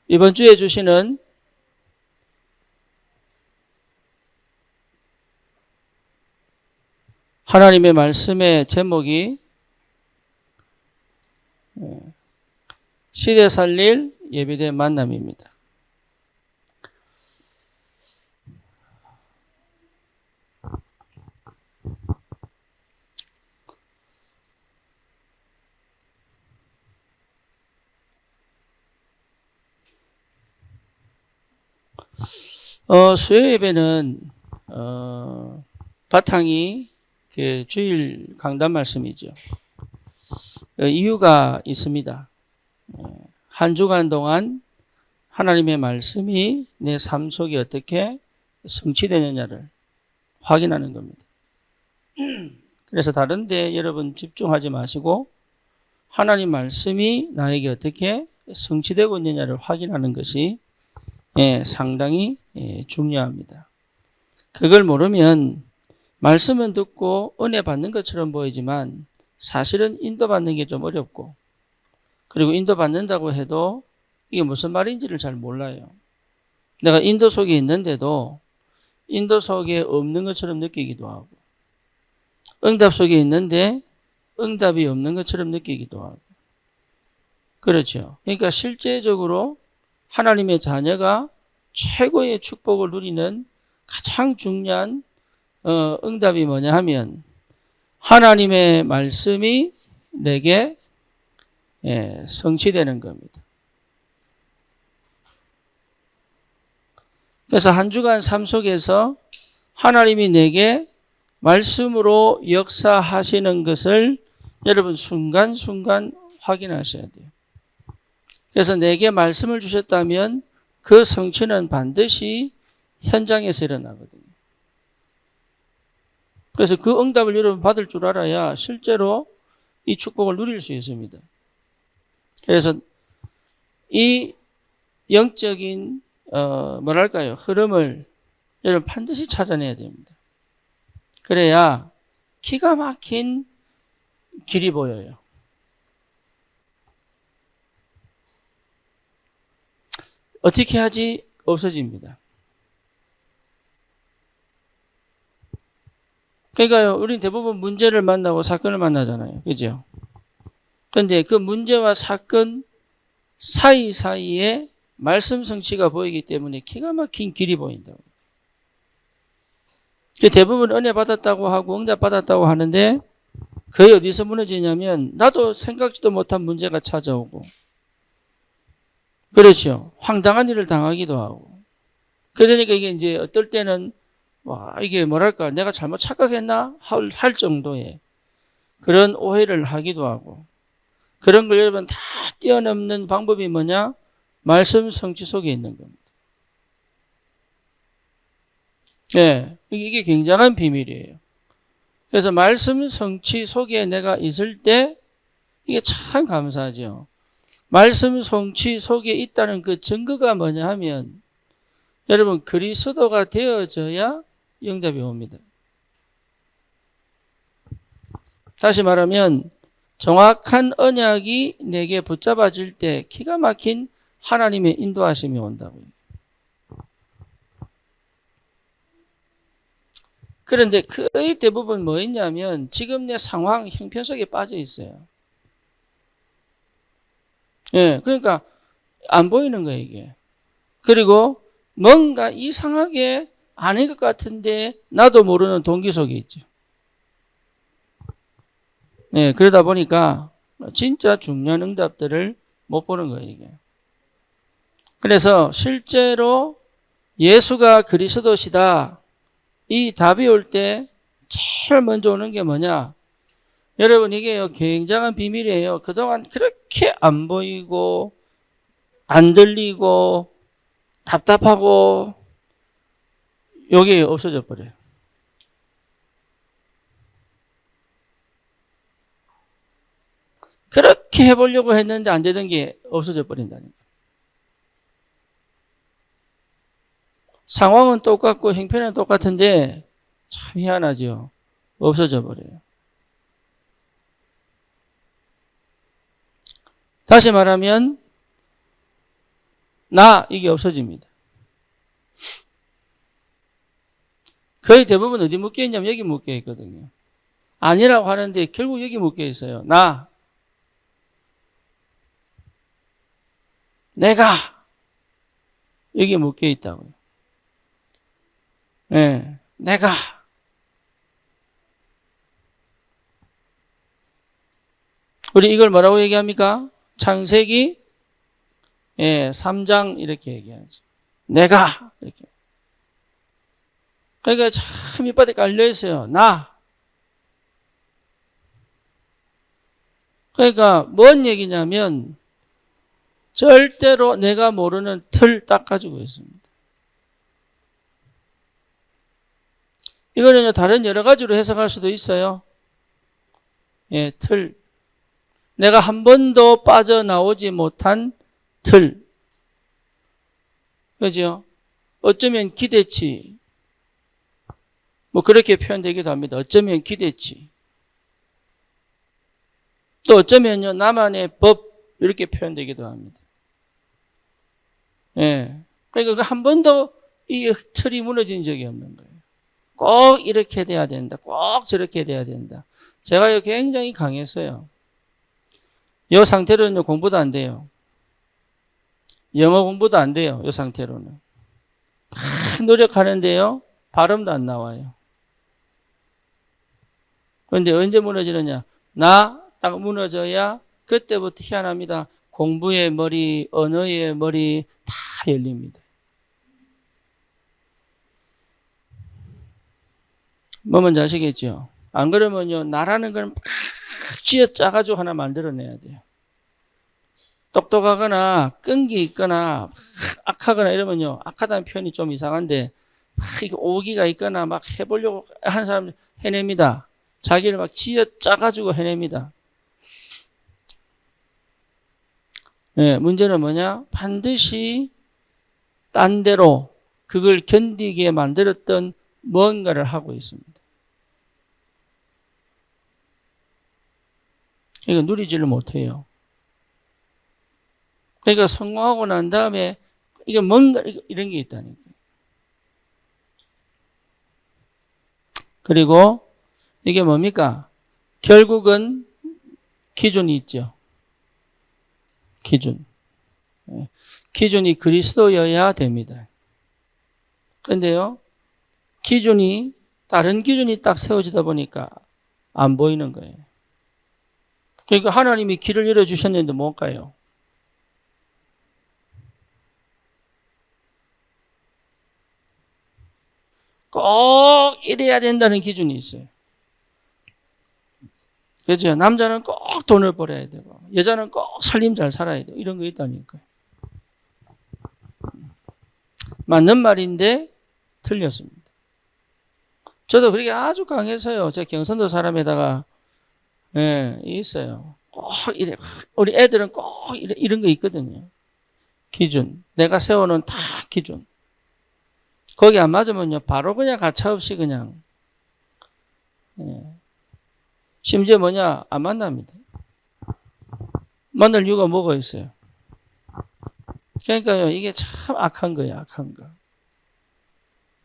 이번 주에 주시는 하나님의 말씀의 제목이 시대 살릴 예비된 만남입니다. 수요 예배는 바탕이 주일 강단 말씀이죠. 이유가 있습니다. 한 주간 동안 하나님의 말씀이 내 삶 속에 어떻게 성취되느냐를 확인하는 겁니다. 그래서 다른 데 여러분 집중하지 마시고 하나님 말씀이 나에게 어떻게 성취되고 있느냐를 확인하는 것이 상당히 중요합니다. 그걸 모르면 말씀은 듣고 은혜 받는 것처럼 보이지만 사실은 인도받는 게 좀 어렵고, 그리고 인도받는다고 해도 이게 무슨 말인지를 잘 몰라요. 내가 인도 속에 있는데도 인도 속에 없는 것처럼 느끼기도 하고, 응답 속에 있는데 응답이 없는 것처럼 느끼기도 하고. 그렇죠. 그러니까 실제적으로 하나님의 자녀가 최고의 축복을 누리는 가장 중요한 응답이 뭐냐 하면 하나님의 말씀이 내게 성취되는 겁니다. 그래서 한 주간 삶 속에서 하나님이 내게 말씀으로 역사하시는 것을 여러분 순간순간 확인하셔야 돼요. 그래서 내게 말씀을 주셨다면 그 성취는 반드시 현장에서 일어나거든요. 그래서 그 응답을 여러분 받을 줄 알아야 실제로 이 축복을 누릴 수 있습니다. 그래서 이 영적인 흐름을 여러분 반드시 찾아내야 됩니다. 그래야 기가 막힌 길이 보여요. 어떻게 하지? 없어집니다. 그러니까요, 우리는 대부분 문제를 만나고 사건을 만나잖아요. 그죠? 그런데 그 문제와 사건 사이사이에 말씀 성취가 보이기 때문에 기가 막힌 길이 보인다고. 대부분 은혜 받았다고 하고 응답 받았다고 하는데 거의 어디서 무너지냐면 나도 생각지도 못한 문제가 찾아오고, 그렇죠. 황당한 일을 당하기도 하고. 그러니까 이게 이제 어떨 때는 이게 뭐랄까 내가 잘못 착각했나 할 정도의 그런 오해를 하기도 하고, 그런 걸 여러분 다 뛰어넘는 방법이 뭐냐? 말씀 성취 속에 있는 겁니다. 이게 굉장한 비밀이에요. 그래서 말씀 성취 속에 내가 있을 때 이게 참 감사하죠. 말씀 성취 속에 있다는 그 증거가 뭐냐 하면 여러분 그리스도가 되어져야 응답이 옵니다. 다시 말하면 정확한 언약이 내게 붙잡아질 때 기가 막힌 하나님의 인도하심이 온다고요. 그런데 거의 대부분 뭐 있냐면 지금 내 상황 형편 속에 빠져 있어요. 그러니까 안 보이는 거예요, 이게. 그리고 뭔가 이상하게 아닌 것 같은데 나도 모르는 동기 속에 있죠. 그러다 보니까 진짜 중요한 응답들을 못 보는 거예요, 이게. 그래서 실제로 예수가 그리스도시다, 이 답이 올 때 제일 먼저 오는 게 뭐냐? 여러분 이게요 굉장한 비밀이에요. 그동안 그렇게 안 보이고 안 들리고 답답하고 여기 없어져 버려요. 그렇게 해보려고 했는데 안 되던 게 없어져 버린다니까. 상황은 똑같고 형편은 똑같은데 참 희한하죠. 없어져 버려요. 다시 말하면 나 이게 없어집니다. 거의 대부분 어디 묶여 있냐면 여기 묶여 있거든요. 아니라고 하는데 결국 여기 묶여 있어요. 나, 내가 여기 묶여 있다고요. 네, 내가. 우리 이걸 뭐라고 얘기합니까? 창세기 3장 이렇게 얘기하죠. 내가 이렇게. 그러니까 참 밑바닥에 깔려 있어요. 나. 그러니까 뭔 얘기냐면 절대로 내가 모르는 틀 딱 가지고 있습니다. 이거는 다른 여러 가지로 해석할 수도 있어요. 예, 틀. 내가 한 번도 빠져나오지 못한 틀. 그죠? 어쩌면 기대치. 뭐 그렇게 표현되기도 합니다. 어쩌면 기대치. 또 어쩌면요, 나만의 법. 이렇게 표현되기도 합니다. 예. 그러니까 한 번도 이 틀이 무너진 적이 없는 거예요. 꼭 이렇게 돼야 된다. 꼭 저렇게 돼야 된다. 제가 굉장히 강했어요. 이 상태로는 공부도 안 돼요. 영어 공부도 안 돼요. 이 상태로는. 막 노력하는데요. 발음도 안 나와요. 그런데 언제 무너지느냐? 나 딱 무너져야 그때부터 희한합니다. 공부의 머리, 언어의 머리 다 열립니다. 뭐 뭔지 아시겠죠? 안 그러면요, 나라는 걸 막 쥐어짜가지고 하나 만들어내야 돼요. 똑똑하거나 끈기 있거나 악하거나 이러면요, 악하다는 표현이 좀 이상한데 막 이게 오기가 있거나 막 해보려고 하는 사람 해냅니다. 자기를 막 쥐어짜가지고 해냅니다. 네, 문제는 뭐냐? 반드시 딴 데로 그걸 견디게 만들었던 뭔가를 하고 있습니다. 그러니까 누리지를 못해요. 그러니까 성공하고 난 다음에 이게 뭔가 이런 게 있다니까. 그리고 이게 뭡니까? 결국은 기준이 있죠. 기준. 기준이 그리스도여야 됩니다. 그런데요, 기준이 다른 기준이 딱 세워지다 보니까 안 보이는 거예요. 그러니까 하나님이 길을 열어주셨는데 뭘까요? 꼭 이래야 된다는 기준이 있어요. 그죠? 남자는 꼭 돈을 벌어야 되고, 여자는 꼭 살림 잘 살아야 되고, 이런 거 있다니까요. 맞는 말인데 틀렸습니다. 저도 그렇게 아주 강해서요. 제가 경상도 사람에다가 있어요. 꼭 이래. 우리 애들은 꼭 이런 거 있거든요. 기준. 내가 세워놓은 다 기준. 거기 안 맞으면요, 바로 그냥 가차없이 그냥. 심지어 뭐냐, 안 만납니다. 만날 이유가 뭐가 있어요? 그러니까요, 이게 참 악한 거예요, 악한 거.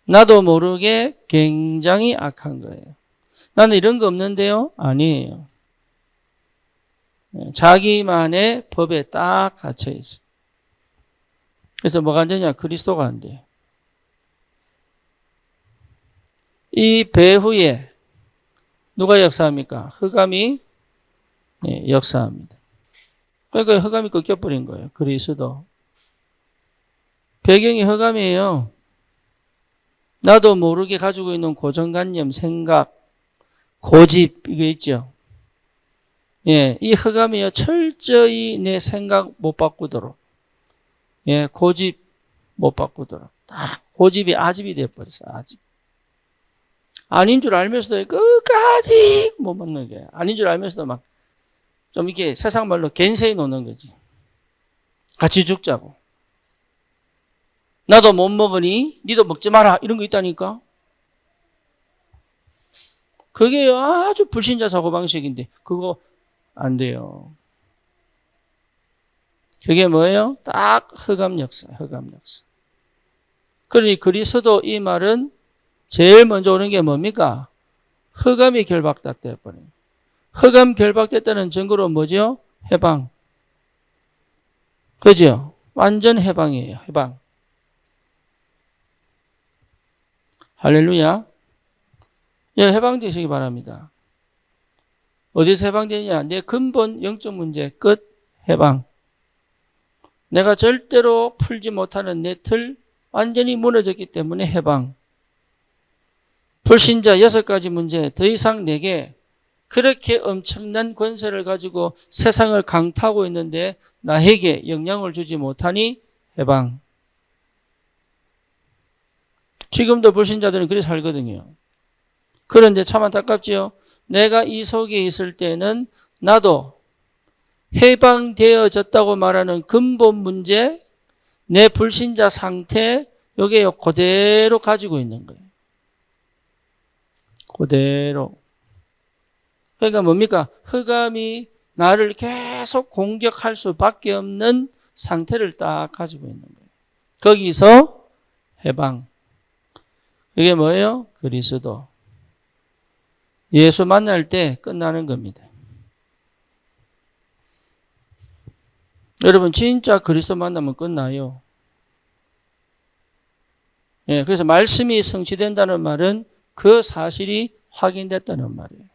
나도 모르게 굉장히 악한 거예요. 나는 이런 거 없는데요? 아니에요. 자기만의 법에 딱 갇혀 있어요. 그래서 뭐가 안 되냐? 그리스도가 안 돼요. 이 배후에 누가 역사합니까? 흑암이 역사합니다. 그러니까 흑암이 꺾여버린 거예요. 그리스도. 배경이 흑암이에요. 나도 모르게 가지고 있는 고정관념, 생각, 고집, 이거 있죠. 이 흑암이요, 철저히 내 생각 못 바꾸도록. 고집 못 바꾸도록. 다 고집이 아집이 되어버렸어요, 아집. 아닌 줄 알면서도 끝까지 못 먹는 거예요. 아닌 줄 알면서도 막, 좀 이렇게 세상 말로 겐세히 노는 거지. 같이 죽자고. 나도 못 먹으니 니도 먹지 마라. 이런 거 있다니까. 그게 아주 불신자 사고방식인데 그거 안 돼요. 그게 뭐예요? 딱 흑암 역사, 흑암 역사. 그러니 그리스도 이 말은 제일 먼저 오는 게 뭡니까? 흑암이 결박딱 돼버려요. 흑암 결박됐다는 증거로 뭐죠? 해방. 그죠? 완전 해방이에요. 해방. 할렐루야. 예, 해방되시기 바랍니다. 어디서 해방되느냐? 내 근본 영적 문제 끝 해방. 내가 절대로 풀지 못하는 내 틀 완전히 무너졌기 때문에 해방. 불신자 6가지 문제 더 이상 내게 그렇게 엄청난 권세를 가지고 세상을 강타하고 있는데 나에게 영향을 주지 못하니 해방. 지금도 불신자들은 그렇게 살거든요. 그런데 참 안타깝지요. 내가 이 속에 있을 때는 나도 해방되어졌다고 말하는 근본 문제, 내 불신자 상태, 요게 그대로 가지고 있는 거예요. 그대로. 그러니까 뭡니까? 흑암이 나를 계속 공격할 수밖에 없는 상태를 딱 가지고 있는 거예요. 거기서 해방. 이게 뭐예요? 그리스도. 예수 만날 때 끝나는 겁니다. 여러분 진짜 그리스도 만나면 끝나요. 예, 그래서 말씀이 성취된다는 말은 그 사실이 확인됐다는 말이에요.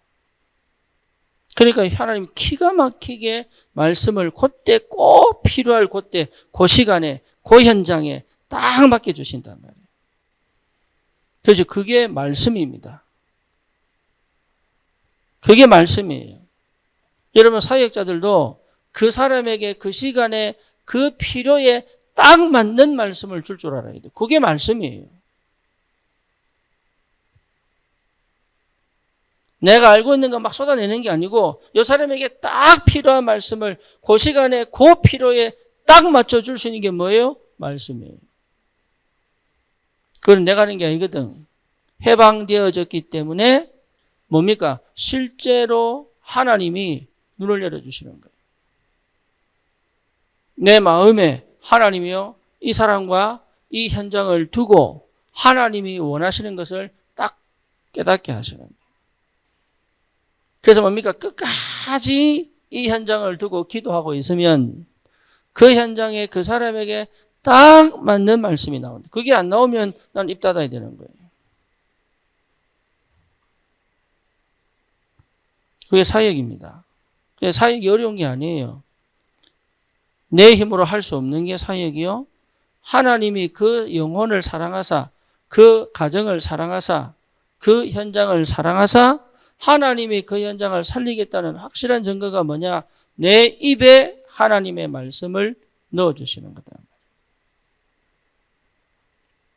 그러니까 하나님 기가 막히게 말씀을 그때 꼭 필요할 그때 그 시간에 그 현장에 딱 맡겨주신단 말이에요. 그래서 그게 말씀입니다. 그게 말씀이에요. 여러분 사역자들도 그 사람에게 그 시간에 그 필요에 딱 맞는 말씀을 줄 알아야 돼요. 그게 말씀이에요. 내가 알고 있는 거 막 쏟아내는 게 아니고 이 사람에게 딱 필요한 말씀을 그 시간에 그 필요에 딱 맞춰줄 수 있는 게 뭐예요? 말씀이에요. 그건 내가 하는 게 아니거든. 해방되어졌기 때문에 뭡니까? 실제로 하나님이 눈을 열어주시는 거예요. 내 마음에 하나님이요, 이 사람과 이 현장을 두고 하나님이 원하시는 것을 딱 깨닫게 하시는 거예요. 그래서 뭡니까? 끝까지 이 현장을 두고 기도하고 있으면 그 현장에 그 사람에게 딱 맞는 말씀이 나온다. 그게 안 나오면 난 입 닫아야 되는 거예요. 그게 사역입니다. 사역이 어려운 게 아니에요. 내 힘으로 할 수 없는 게 사역이요. 하나님이 그 영혼을 사랑하사, 그 가정을 사랑하사, 그 현장을 사랑하사, 하나님이 그 현장을 살리겠다는 확실한 증거가 뭐냐? 내 입에 하나님의 말씀을 넣어주시는 거다.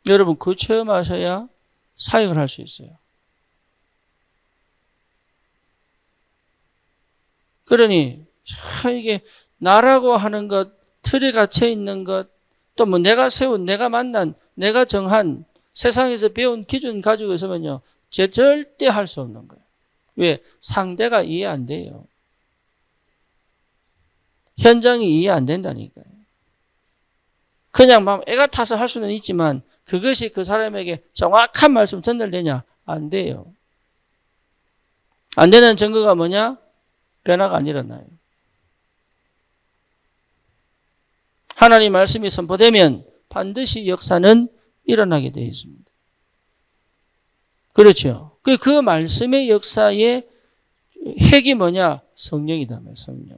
여러분, 그 체험하셔야 사역을 할 수 있어요. 그러니 이게 나라고 하는 것, 틀에 갇혀 있는 것, 또 뭐 내가 세운, 내가 만난, 내가 정한 세상에서 배운 기준 가지고 있으면요, 절대 할 수 없는 거예요. 왜? 상대가 이해 안 돼요. 현장이 이해 안 된다니까요. 그냥 막 애가 타서 할 수는 있지만 그것이 그 사람에게 정확한 말씀 전달되냐? 안 돼요. 안 되는 증거가 뭐냐? 변화가 안 일어나요. 하나님 말씀이 선포되면 반드시 역사는 일어나게 되어 있습니다. 그렇죠. 그 말씀의 역사의 핵이 뭐냐? 성령이다. 성령.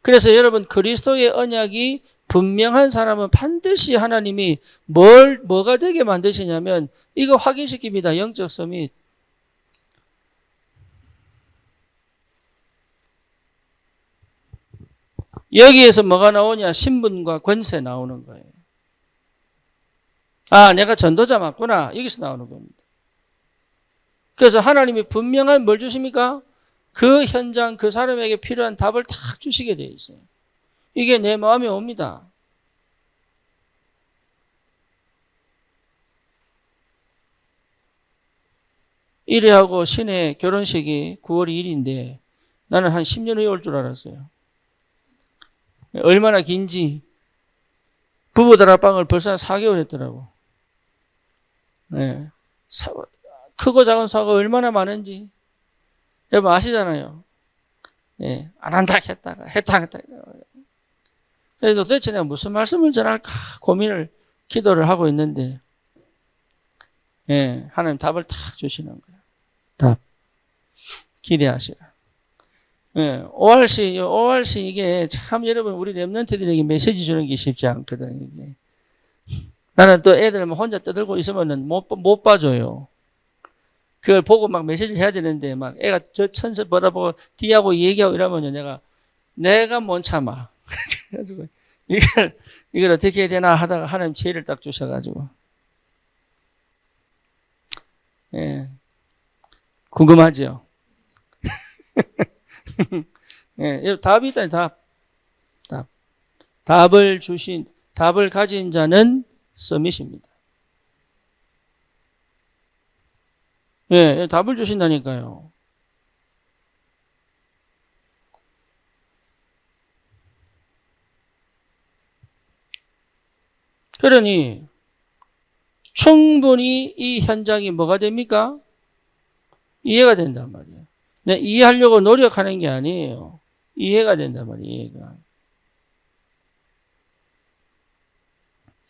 그래서 여러분 그리스도의 언약이 분명한 사람은 반드시 하나님이 뭐가 되게 만드시냐면 이거 확인시킵니다. 영적 서밋. 여기에서 뭐가 나오냐? 신분과 권세 나오는 거예요. 아, 내가 전도자 맞구나. 여기서 나오는 겁니다. 그래서 하나님이 분명한 뭘 주십니까? 그 현장, 그 사람에게 필요한 답을 딱 주시게 되어 있어요. 이게 내 마음에 옵니다. 1회하고 신의 결혼식이 9월 2일인데 나는 한 10년 후에 올 줄 알았어요. 얼마나 긴지. 부부 다락방을 벌써 한 4개월 했더라고. 네. 크고 작은 사고가 얼마나 많은지. 여러분 아시잖아요. 네. 안 한다 했다가 했다. 그래서 도대체 내가 무슨 말씀을 전할까 고민을 기도를 하고 있는데 하나님 답을 탁 주시는 거예요. 답. 기대하시라. ORC 이게 참 여러분 우리 렘넌트들에게 메시지 주는 게 쉽지 않거든. 이게. 나는 또 애들 혼자 떠들고 있으면 못 봐줘요. 그걸 보고 막 메시지를 해야 되는데 막 애가 저 천사 보다보고 뒤하고 얘기하고 이러면 내가 못 참아. 그래가지고 이걸 어떻게 해야 되나 하다가 하나님 지혜를 딱 주셔가지고 궁금하죠? 답이 있다. 답을 가진 자는 서밋입니다. 답을 주신다니까요. 그러니 충분히 이 현장이 뭐가 됩니까? 이해가 된단 말이에요. 네, 이해하려고 노력하는 게 아니에요. 이해가 된단 말이에요. 이해가.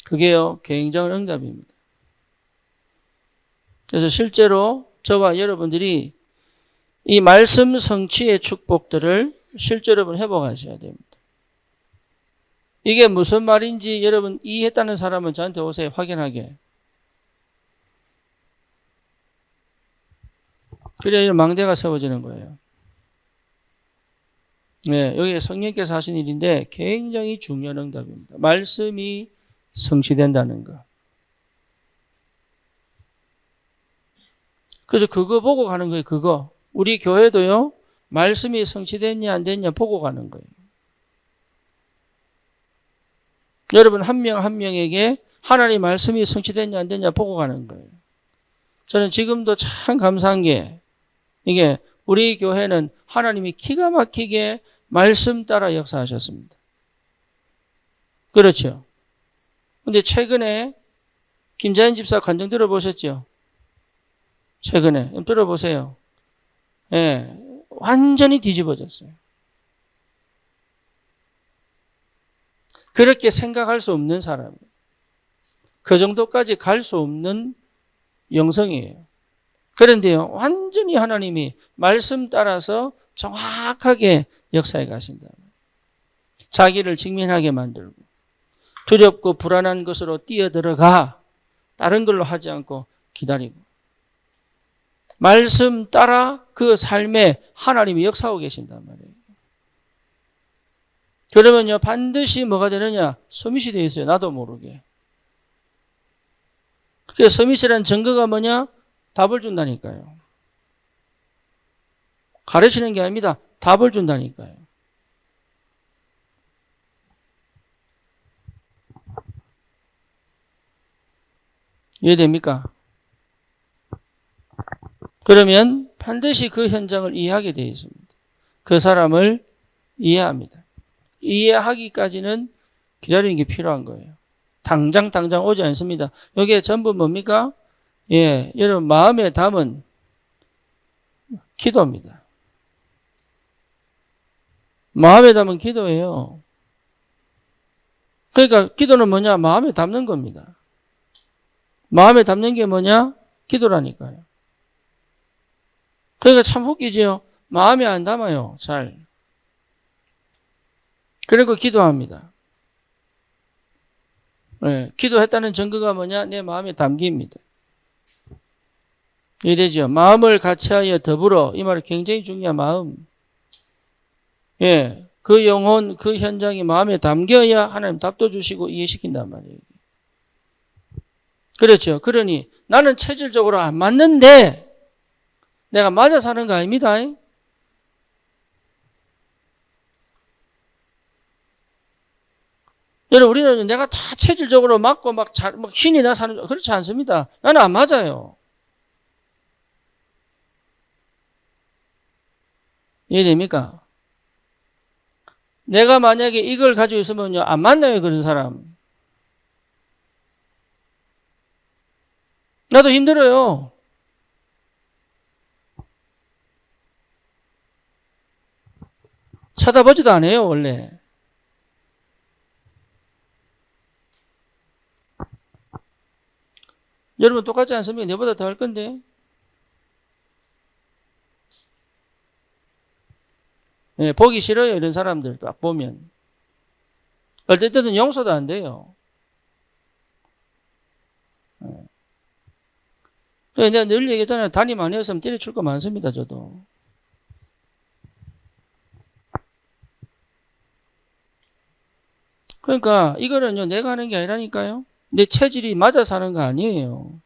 그게요, 굉장한 응답입니다. 그래서 실제로 저와 여러분들이 이 말씀 성취의 축복들을 실제로 여러분 회복하셔야 됩니다. 이게 무슨 말인지 여러분 이해했다는 사람은 저한테 오세요. 확인하게. 그래야 망대가 세워지는 거예요. 여기 성령께서 하신 일인데 굉장히 중요한 응답입니다. 말씀이 성취된다는 거. 그래서 그거 보고 가는 거예요. 그거. 우리 교회도요. 말씀이 성취됐냐 안 됐냐 보고 가는 거예요. 여러분 한 명 한 명에게 하나님 말씀이 성취됐냐 안 됐냐 보고 가는 거예요. 저는 지금도 참 감사한 게 이게 우리 교회는 하나님이 기가 막히게 말씀 따라 역사하셨습니다. 그렇죠. 근데 최근에 김자연 집사 간증 들어보셨죠? 최근에 들어보세요. 완전히 뒤집어졌어요. 그렇게 생각할 수 없는 사람, 그 정도까지 갈 수 없는 영성이에요. 그런데요, 완전히 하나님이 말씀 따라서 정확하게 역사해 가신다. 자기를 직면하게 만들고 두렵고 불안한 것으로 뛰어들어가 다른 걸로 하지 않고 기다리고 말씀 따라 그 삶에 하나님이 역사하고 계신단 말이에요. 그러면요 반드시 뭐가 되느냐? 서밋이 되어 있어요. 나도 모르게. 그 서밋이라는 증거가 뭐냐? 답을 준다니까요. 가르치는 게 아닙니다. 답을 준다니까요. 이해됩니까? 그러면 반드시 그 현장을 이해하게 되어 있습니다. 그 사람을 이해합니다. 이해하기까지는 기다리는 게 필요한 거예요. 당장 오지 않습니다. 여기에 전부 뭡니까? 여러분 마음에 담은 기도입니다. 마음에 담은 기도예요. 그러니까 기도는 뭐냐? 마음에 담는 겁니다. 마음에 담는 게 뭐냐? 기도라니까요. 그러니까 참 웃기죠? 마음에 안 담아요. 잘. 그리고 기도합니다. 기도했다는 증거가 뭐냐? 내 마음에 담깁니다. 이래죠. 마음을 같이하여 더불어. 이 말이 굉장히 중요한 마음. 그 영혼, 그 현장이 마음에 담겨야 하나님 답도 주시고 이해시킨단 말이에요. 그렇죠. 그러니 나는 체질적으로 안 맞는데 내가 맞아 사는 거 아닙니다. 여러분, 우리는 내가 다 체질적으로 맞고 막 신이 나 사는, 그렇지 않습니다. 나는 안 맞아요. 이해됩니까? 내가 만약에 이걸 가지고 있으면요, 안 만나요, 그런 사람. 나도 힘들어요. 쳐다보지도 않아요, 원래. 여러분 똑같지 않습니까? 내보다 더 할 건데. 예, 보기 싫어요, 이런 사람들 딱 보면. 어떨 때는 용서도 안 돼요. 그래서 내가 늘 얘기했잖아요. 담임 아니었으면 때려칠 거 많습니다, 저도. 그러니까 이거는요, 내가 하는 게 아니라니까요. 내 체질이 맞아서 하는 거 아니에요.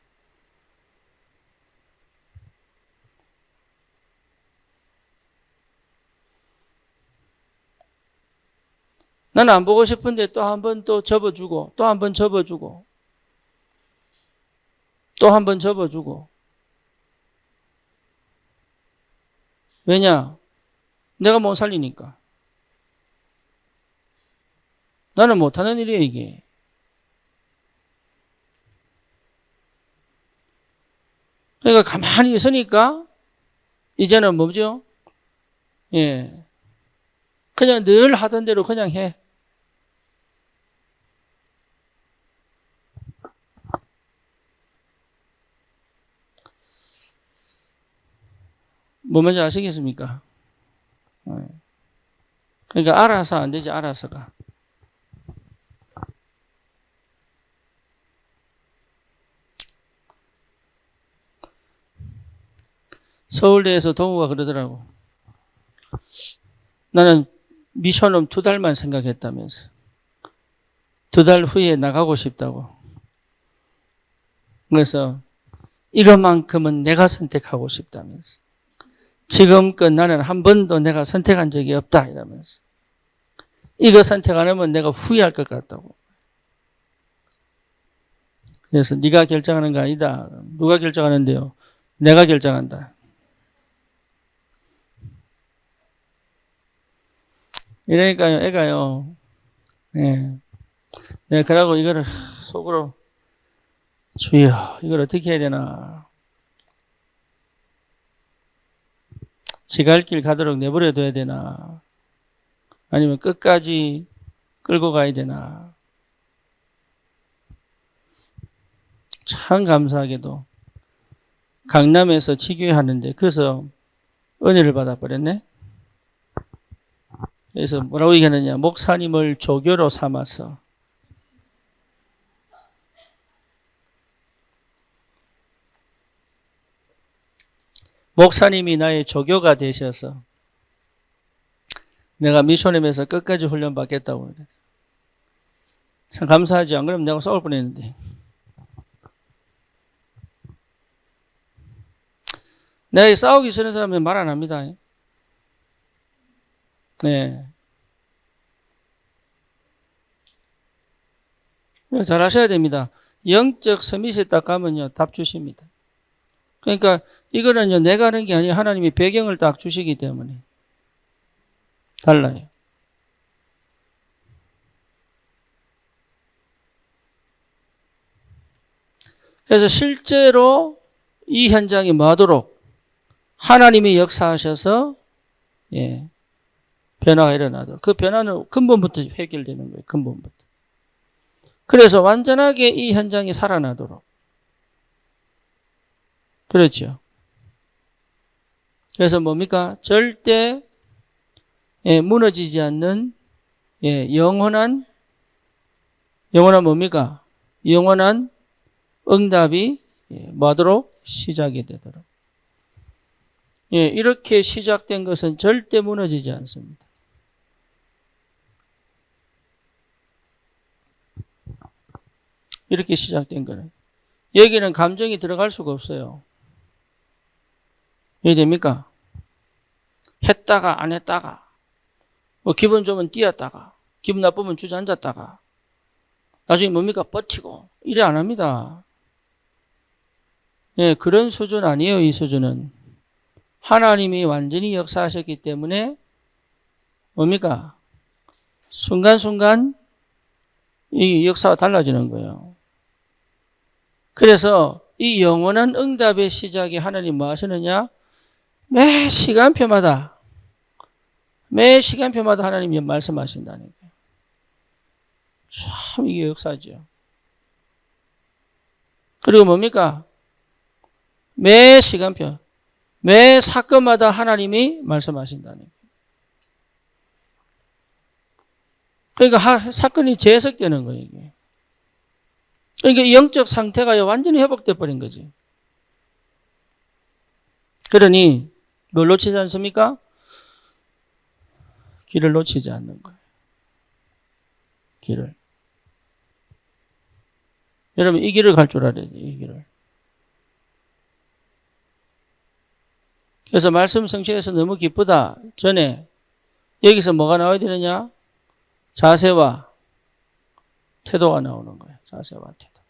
나는 안 보고 싶은데 또 한 번 또 접어주고, 또 한 번 접어주고, 또 한 번 접어주고. 왜냐? 내가 못 살리니까. 나는 못하는 일이에요, 이게. 그러니까 가만히 있으니까, 이제는 뭐죠? 예. 그냥 늘 하던 대로 그냥 해. 뭐 뭔지 아시겠습니까? 그러니까 알아서 안 되지, 알아서가. 서울대에서 동우가 그러더라고. 나는 미션은 2달만 생각했다면서. 2달 후에 나가고 싶다고. 그래서 이것만큼은 내가 선택하고 싶다면서. 지금껏 나는 한 번도 내가 선택한 적이 없다 이러면서. 이거 선택 안 하면 내가 후회할 것 같다고. 그래서 네가 결정하는 거 아니다. 누가 결정하는데요? 내가 결정한다. 이러니까요, 애가요. 예. 내가 그러고 이거를 속으로 주여, 이걸 어떻게 해야 되나. 지가 할 길 가도록 내버려 둬야 되나. 아니면 끝까지 끌고 가야 되나. 참 감사하게도 강남에서 치교회 하는데 그래서 은혜를 받아버렸네. 그래서 뭐라고 얘기하느냐. 목사님을 조교로 삼아서 목사님이 나의 조교가 되셔서 내가 미션홈에서 끝까지 훈련 받겠다고. 참 감사하지. 안 그러면 내가 싸울 뻔했는데. 내가 싸우기 싫은 사람은 말 안 합니다. 네. 잘 하셔야 됩니다. 영적 서밋에 딱 가면요, 답 주십니다. 그러니까 이거는요, 내가 하는 게 아니에요. 하나님이 배경을 딱 주시기 때문에. 달라요. 그래서 실제로 이 현장이 뭐하도록 하나님이 역사하셔서 예, 변화가 일어나도록. 그 변화는 근본부터 해결되는 거예요. 근본부터. 그래서 완전하게 이 현장이 살아나도록. 그렇죠. 그래서 뭡니까? 절대 무너지지 않는 영원한 뭡니까? 영원한 응답이 뭐하도록? 시작이 되도록. 이렇게 시작된 것은 절대 무너지지 않습니다. 이렇게 시작된 거는. 여기는 감정이 들어갈 수가 없어요. 이해됩니까? 했다가 안 했다가 뭐 기분 좋으면 뛰었다가 기분 나쁘면 주저앉았다가 나중에 뭡니까? 버티고 이래 안 합니다. 그런 수준 아니에요. 이 수준은 하나님이 완전히 역사하셨기 때문에 뭡니까? 순간순간 이 역사가 달라지는 거예요. 그래서 이 영원한 응답의 시작에 하나님 뭐 하시느냐? 매 시간표마다 하나님이 말씀하신다는 거예요. 참 이게 역사죠. 그리고 뭡니까? 매 시간표, 매 사건마다 하나님이 말씀하신다는 거예요. 그러니까 사건이 재해석되는 거예요, 이게. 그러니까 영적 상태가 완전히 회복돼 버린 거지. 그러니 뭘 놓치지 않습니까? 길을 놓치지 않는 거예요. 길을. 여러분 이 길을 갈 줄 알아야 돼요. 이 길을. 그래서 말씀 성취해서 너무 기쁘다. 전에 여기서 뭐가 나와야 되느냐? 자세와 태도가 나오는 거예요. 자세와 태도.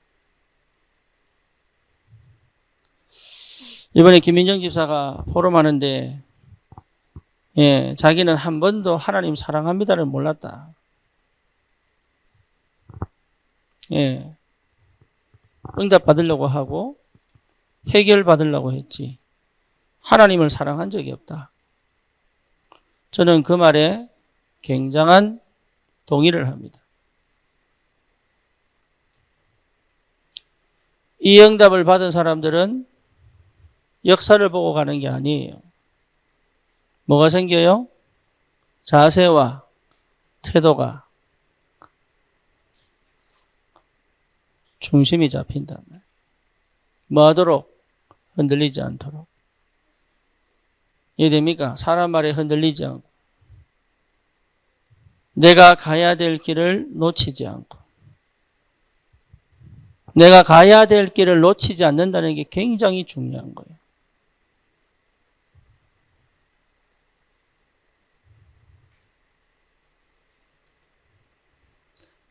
이번에 김민정 집사가 포럼하는데 자기는 한 번도 하나님 사랑합니다를 몰랐다. 응답 받으려고 하고 해결 받으려고 했지. 하나님을 사랑한 적이 없다. 저는 그 말에 굉장한 동의를 합니다. 이 응답을 받은 사람들은 역사를 보고 가는 게 아니에요. 뭐가 생겨요? 자세와 태도가 중심이 잡힌다. 뭐 하도록? 흔들리지 않도록. 이해됩니까? 사람 말에 흔들리지 않고 내가 가야 될 길을 놓치지 않고 내가 가야 될 길을 놓치지 않는다는 게 굉장히 중요한 거예요.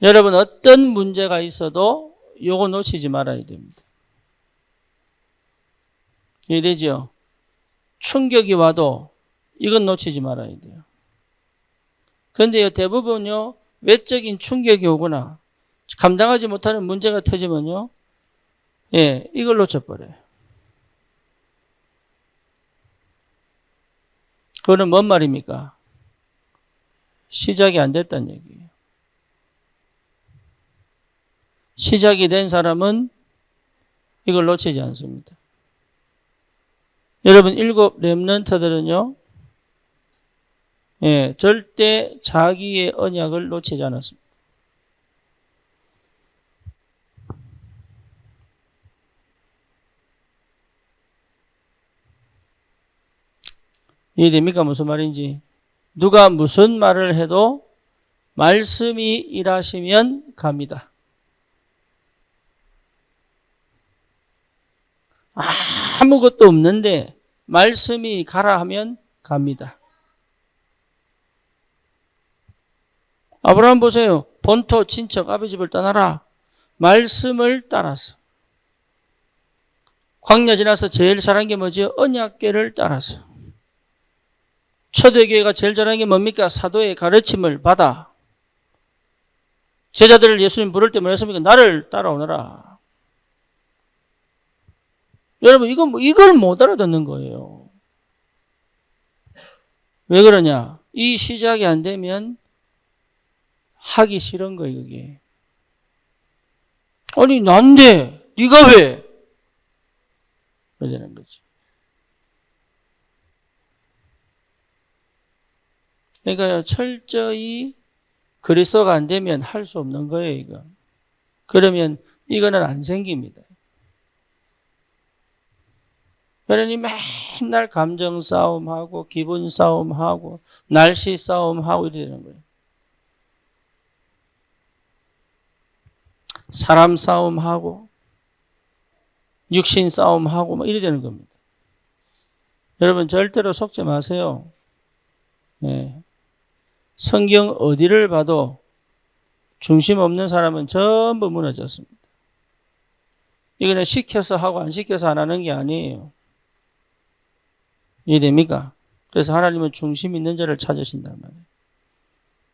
여러분 어떤 문제가 있어도 요거 놓치지 말아야 됩니다. 이해되죠? 충격이 와도 이건 놓치지 말아야 돼요. 그런데 대부분요 외적인 충격이 오거나 감당하지 못하는 문제가 터지면요 이걸 놓쳐버려요. 그거는 뭔 말입니까? 시작이 안 됐다는 얘기예요. 시작이 된 사람은 이걸 놓치지 않습니다. 여러분 7 렘넌트들은요 절대 자기의 언약을 놓치지 않았습니다. 이해됩니까? 무슨 말인지. 누가 무슨 말을 해도 말씀이 일하시면 갑니다. 아무것도 없는데 말씀이 가라 하면 갑니다. 아브라함 보세요. 본토 친척 아버지 집을 떠나라. 말씀을 따라서. 광야 지나서 제일 잘한 게 뭐죠? 언약궤를 따라서. 초대교회가 제일 잘한 게 뭡니까? 사도의 가르침을 받아. 제자들을 예수님 부를 때 뭐랬습니까? 나를 따라오너라. 여러분 이걸 못 알아듣는 거예요. 왜 그러냐? 이 시작이 안 되면 하기 싫은 거예요. 이게. 아니 난데 네가 왜? 그래야 되는 거지. 그러니까 철저히 그리스도가 안 되면 할 수 없는 거예요. 이거. 그러면 이거는 안 생깁니다. 그러니 맨날 감정 싸움하고 기분 싸움하고 날씨 싸움하고 이래 되는 거예요. 사람 싸움하고 육신 싸움하고 막 이래 되는 겁니다. 여러분 절대로 속지 마세요. 성경 어디를 봐도 중심 없는 사람은 전부 무너졌습니다. 이거는 시켜서 하고 안 시켜서 안 하는 게 아니에요. 이해됩니까? 그래서 하나님은 중심 있는 자를 찾으신단 말이에요.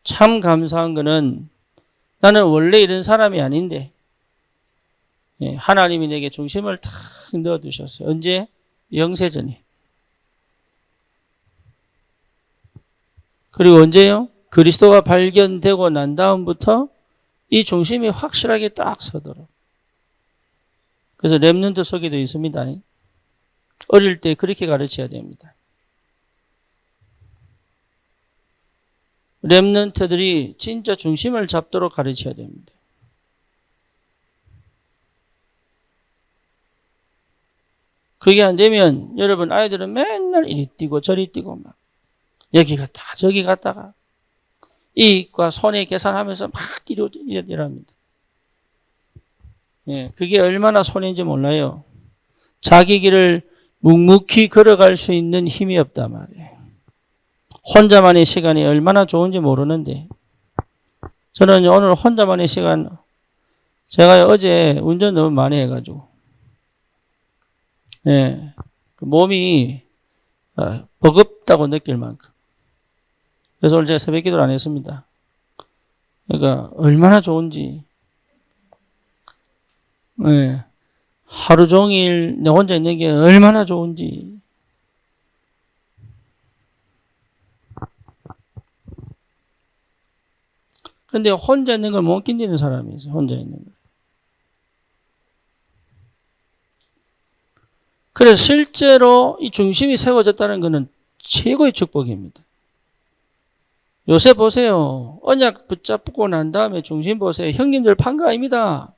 참 감사한 거는 나는 원래 이런 사람이 아닌데 하나님이 내게 중심을 탁 넣어두셨어요. 언제? 영세전에. 그리고 언제요? 그리스도가 발견되고 난 다음부터 이 중심이 확실하게 딱 서도록. 그래서 렘넌트 속에도 있습니다. 어릴 때 그렇게 가르쳐야 됩니다. 렘넌트들이 진짜 중심을 잡도록 가르쳐야 됩니다. 그게 안 되면 여러분 아이들은 맨날 이리 뛰고 저리 뛰고 막 여기 갔다가 저기 갔다가 이익과 손해 계산하면서 막 이랍니다. 예, 그게 얼마나 손해인지 몰라요. 자기 길을 묵묵히 걸어갈 수 있는 힘이 없단 말이에요. 혼자만의 시간이 얼마나 좋은지 모르는데 저는 오늘 혼자만의 시간 제가 어제 운전 너무 많이 해가지고 예, 몸이 버겁다고 느낄 만큼 그래서 오늘 제가 새벽 기도를 안 했습니다. 그러니까 얼마나 좋은지 예, 하루 종일 내 혼자 있는 게 얼마나 좋은지 근데 혼자 있는 걸 못 견디는 사람이 있어요. 혼자 있는 걸. 그래서 실제로 이 중심이 세워졌다는 것은 최고의 축복입니다. 요새 보세요. 언약 붙잡고 난 다음에 중심 보세요. 형님들 판 거 아닙니다.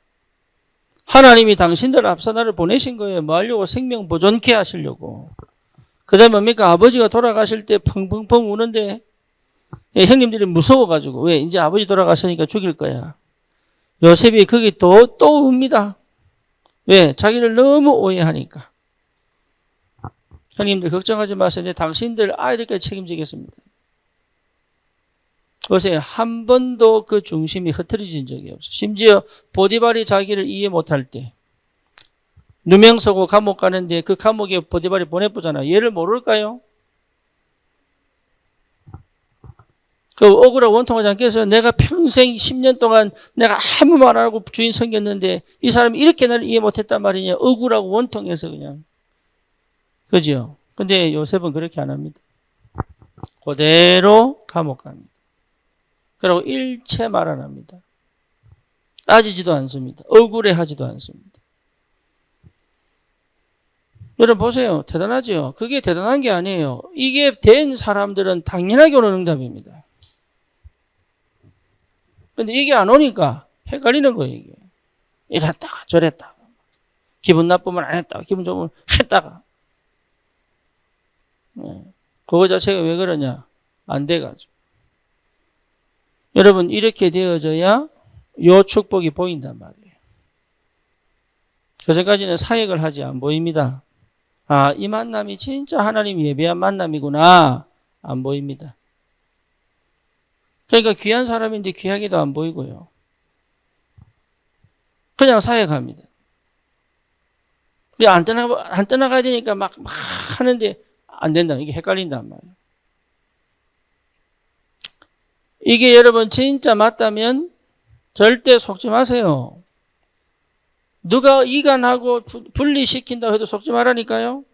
하나님이 당신들 앞서 나를 보내신 거예요. 뭐 하려고? 생명 보존케 하시려고. 그 다음에 뭡니까? 아버지가 돌아가실 때 펑펑펑 우는데 형님들이 무서워가지고 왜? 이제 아버지 돌아가시니까 죽일 거야. 요셉이 거기 또 웁니다. 왜? 자기를 너무 오해하니까. 형님들 걱정하지 마세요. 당신들 아이들까지 책임지겠습니다. 보세요. 한 번도 그 중심이 흐트러진 적이 없어요. 심지어 보디발이 자기를 이해 못할 때 누명 쓰고 감옥 가는데 그 감옥에 보디발이 보내보잖아요. 얘를 모를까요? 그 억울하고 원통하지 않겠어요? 내가 평생 10년 동안 내가 아무 말 안 하고 주인 섬겼는데 이 사람이 이렇게 나를 이해 못했단 말이냐. 억울하고 원통해서 그냥. 그죠? 근데 요셉은 그렇게 안 합니다. 그대로 감옥 갑니다. 그리고 일체 말 안 합니다. 따지지도 않습니다. 억울해하지도 않습니다. 여러분 보세요. 대단하죠? 그게 대단한 게 아니에요. 이게 된 사람들은 당연하게 오는 응답입니다. 근데 이게 안 오니까 헷갈리는 거예요, 이게. 이랬다가 저랬다가. 기분 나쁘면 안 했다가, 기분 좋으면 했다가. 그거 자체가 왜 그러냐? 안 돼가지고. 여러분, 이렇게 되어져야 요 축복이 보인단 말이에요. 그 전까지는 사역을 하지 안 보입니다. 아, 이 만남이 진짜 하나님 예배한 만남이구나. 안 보입니다. 그러니까 귀한 사람인데 귀하게도 안 보이고요. 그냥 사역합니다. 안 떠나가야 되니까 막 하는데 안 된다. 이게 헷갈린단 말이에요. 이게 여러분 진짜 맞다면 절대 속지 마세요. 누가 이간하고 분리시킨다고 해도 속지 말라니까요.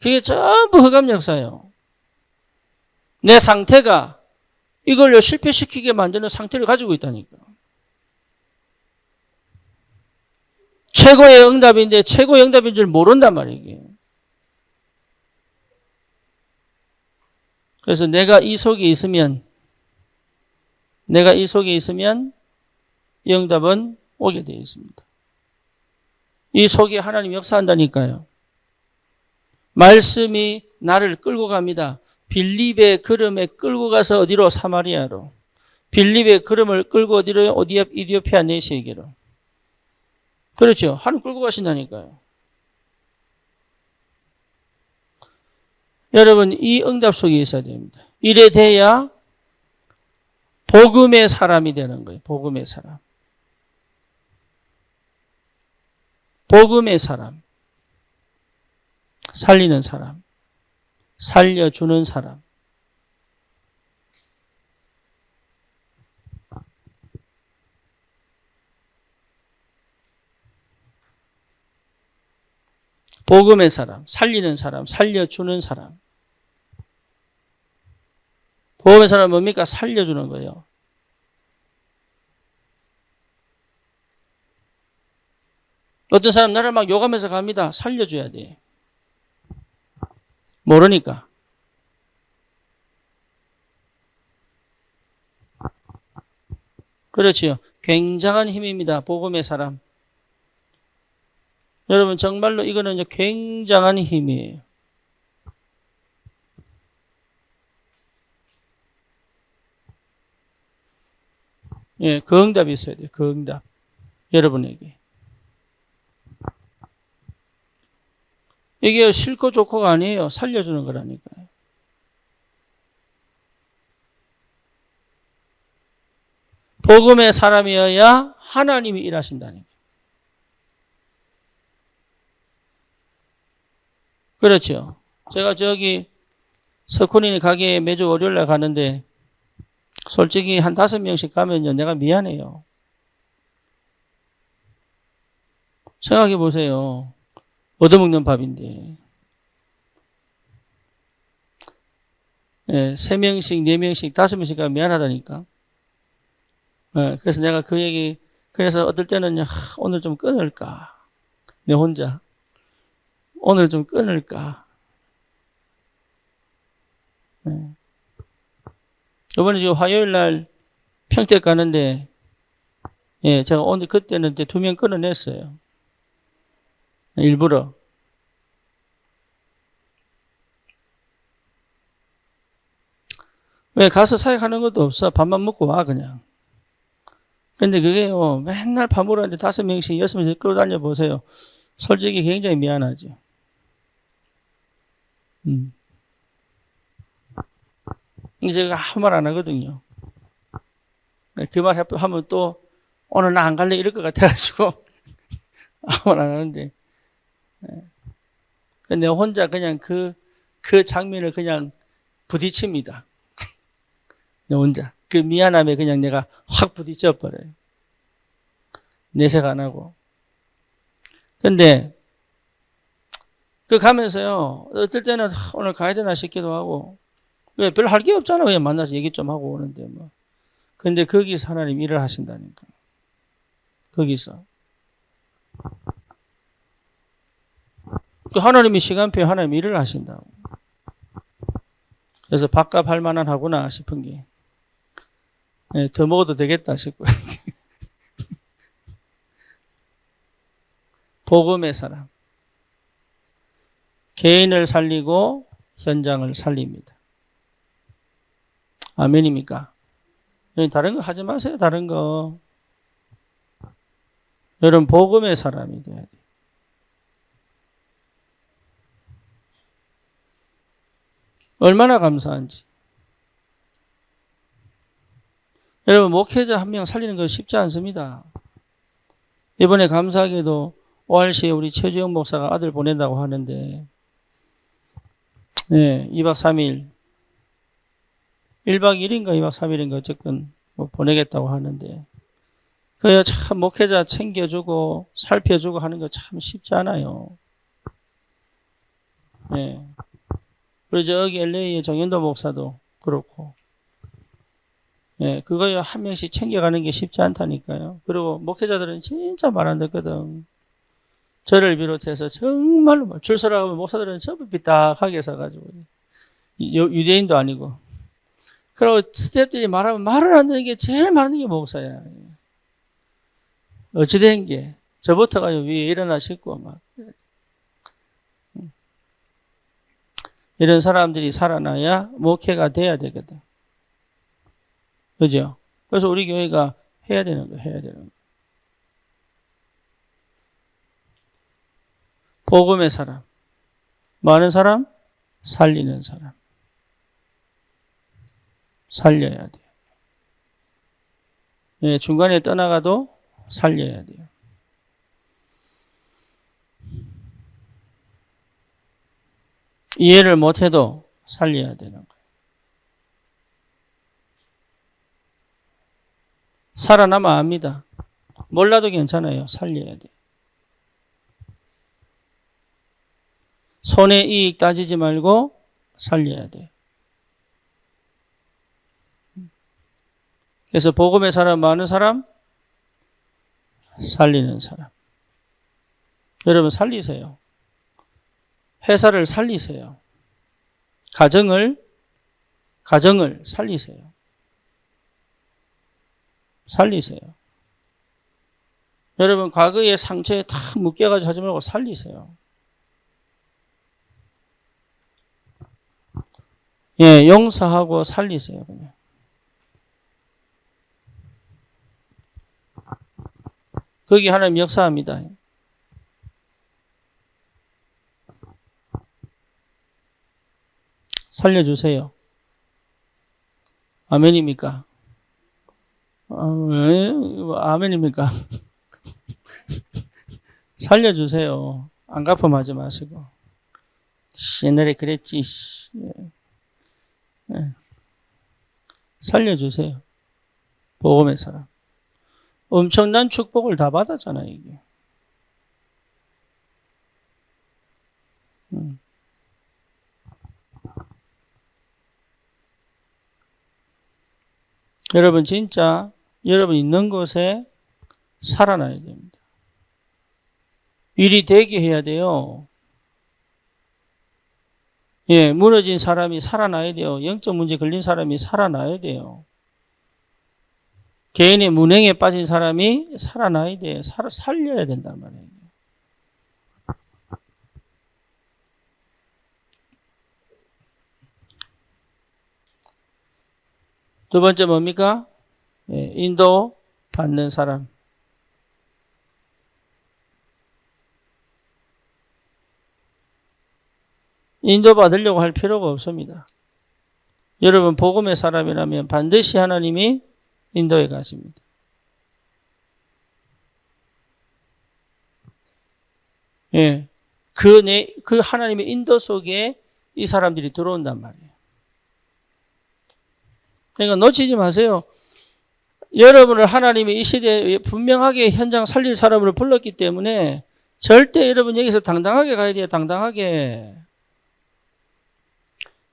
그게 전부 흑암 역사예요. 내 상태가 이걸로 실패시키게 만드는 상태를 가지고 있다니까. 최고의 응답인데 최고의 응답인 줄 모른단 말이에요. 그래서 내가 이 속에 있으면 이 응답은 오게 되어 있습니다. 이 속에 하나님 역사한다니까요. 말씀이 나를 끌고 갑니다. 빌립의 걸음에 끌고 가서 어디로? 사마리아로. 빌립의 걸음을 끌고 어디로? 이디오피아 내시에게로. 그렇죠. 하나님 끌고 가신다니까요. 여러분 이 응답 속에 있어야 됩니다. 이래 돼야 복음의 사람이 되는 거예요. 복음의 사람. 복음의 사람. 살리는 사람. 살려주는 사람. 복음의 사람, 살리는 사람, 살려주는 사람. 복음의 사람은 뭡니까? 살려주는 거예요. 어떤 사람 나를 막 욕하면서 갑니다. 살려줘야 돼. 모르니까. 그렇지요. 굉장한 힘입니다. 복음의 사람. 여러분 정말로 이거는 굉장한 힘이에요. 예, 그 응답이 있어야 돼요. 그 응답. 여러분에게. 이게 싫고 좋고가 아니에요. 살려주는 거라니까요. 복음의 사람이어야 하나님이 일하신다니까. 그렇죠. 제가 저기 석훈이 가게에 매주 월요일날 가는데 솔직히 한 5명씩 가면요. 내가 미안해요. 생각해 보세요. 얻어먹는 밥인데. 예, 3명씩, 4명씩, 5명씩 가면 미안하다니까. 예, 그래서 내가 그 얘기, 그래서 어떨 때는 오늘 좀 끊을까. 내 혼자. 오늘 좀 끊을까. 예. 이번에 지금 화요일 날 평택 가는데, 예, 제가 오늘 그때는 이제 2명 끊어냈어요. 일부러. 왜 가서 사역하는 것도 없어. 밥만 먹고 와, 그냥. 근데 그게요, 맨날 밥 먹으는데 5명씩, 6명씩 끌어다녀 보세요. 솔직히 굉장히 미안하죠. 제가 아무 말 안 하거든요. 그 말 하면 또, 오늘 나 안 갈래 이럴 것 같아가지고, 아무 말 안 하는데. 내 혼자 그냥 그 장면을 그냥 부딪힙니다. 내 혼자. 그 미안함에 그냥 내가 확 부딪혀 버려요. 내색 안 하고. 근데, 그 가면서요, 어떨 때는 오늘 가야 되나 싶기도 하고, 왜 별로 할 게 없잖아. 그냥 만나서 얘기 좀 하고 오는데 뭐. 근데 거기서 하나님 일을 하신다니까. 거기서. 그 하나님이 시간표에 하나님 일을 하신다고. 그래서 밥값 할 만한 하구나 싶은 게. 네, 더 먹어도 되겠다 싶고. 복음의 사람. 개인을 살리고 현장을 살립니다. 아멘입니까? 다른 거 하지 마세요. 다른 거. 여러분 복음의 사람이 돼야 돼요. 얼마나 감사한지. 여러분 목회자 한 명 살리는 거 쉽지 않습니다. 이번에 감사하게도 ORC에 우리 최주영 목사가 아들 보낸다고 하는데 네, 2박 3일 1박 2일인가 2박 3일인가 어쨌든 뭐 보내겠다고 하는데 그 참 목회자 챙겨주고 살펴주고 하는 거 참 쉽지 않아요. 네. 우리 저기 LA의 정현도 목사도 그렇고 예, 그거 한 명씩 챙겨가는 게 쉽지 않다니까요. 그리고 목회자들은 진짜 말 안 듣거든. 저를 비롯해서 정말로 줄 서라고 목사들은 전부 삐딱하게 서가지고 유대인도 아니고 그리고 스태프들이 말하면 말을 안 듣는 게 제일 많은 게 목사야. 어찌된 게 저부터가 위에 일어나 싶고 막 이런 사람들이 살아나야 목회가 돼야 되거든. 그죠? 그래서 우리 교회가 해야 되는 거예요. 해야 되는 거. 복음의 사람. 많은 사람? 살리는 사람. 살려야 돼요. 예, 중간에 떠나가도 살려야 돼요. 이해를 못해도 살려야 되는 거예요. 살아남아 합니다. 몰라도 괜찮아요. 살려야 돼요. 손해 이익 따지지 말고 살려야 돼요. 그래서 복음의 사람 많은 사람, 살리는 사람. 여러분 살리세요. 회사를 살리세요. 가정을 살리세요. 살리세요. 여러분 과거의 상처에 다 묶여가지고 하지 말고 살리세요. 예, 용서하고 살리세요. 그냥. 거기 하나님 역사합니다. 살려주세요. 아멘입니까? 아멘입니까? 살려주세요. 안 갚음하지 마시고. 옛날에 그랬지. 네. 살려주세요. 복음의 사람. 엄청난 축복을 다 받았잖아요, 이게. 여러분 진짜 여러분 있는 곳에 살아나야 됩니다. 일이 되게 해야 돼요. 예, 무너진 사람이 살아나야 돼요. 영적 문제 걸린 사람이 살아나야 돼요. 개인의 문행에 빠진 사람이 살아나야 돼요. 살려야 된단 말이에요. 두 번째 뭡니까? 예, 인도 받는 사람. 인도 받으려고 할 필요가 없습니다. 여러분 복음의 사람이라면 반드시 하나님이 인도에 가십니다. 예, 그 하나님의 인도 속에 이 사람들이 들어온단 말이에요. 그러니까 놓치지 마세요. 여러분을 하나님이 이 시대에 분명하게 현장 살릴 사람으로 불렀기 때문에 절대 여러분 여기서 당당하게 가야 돼요. 당당하게.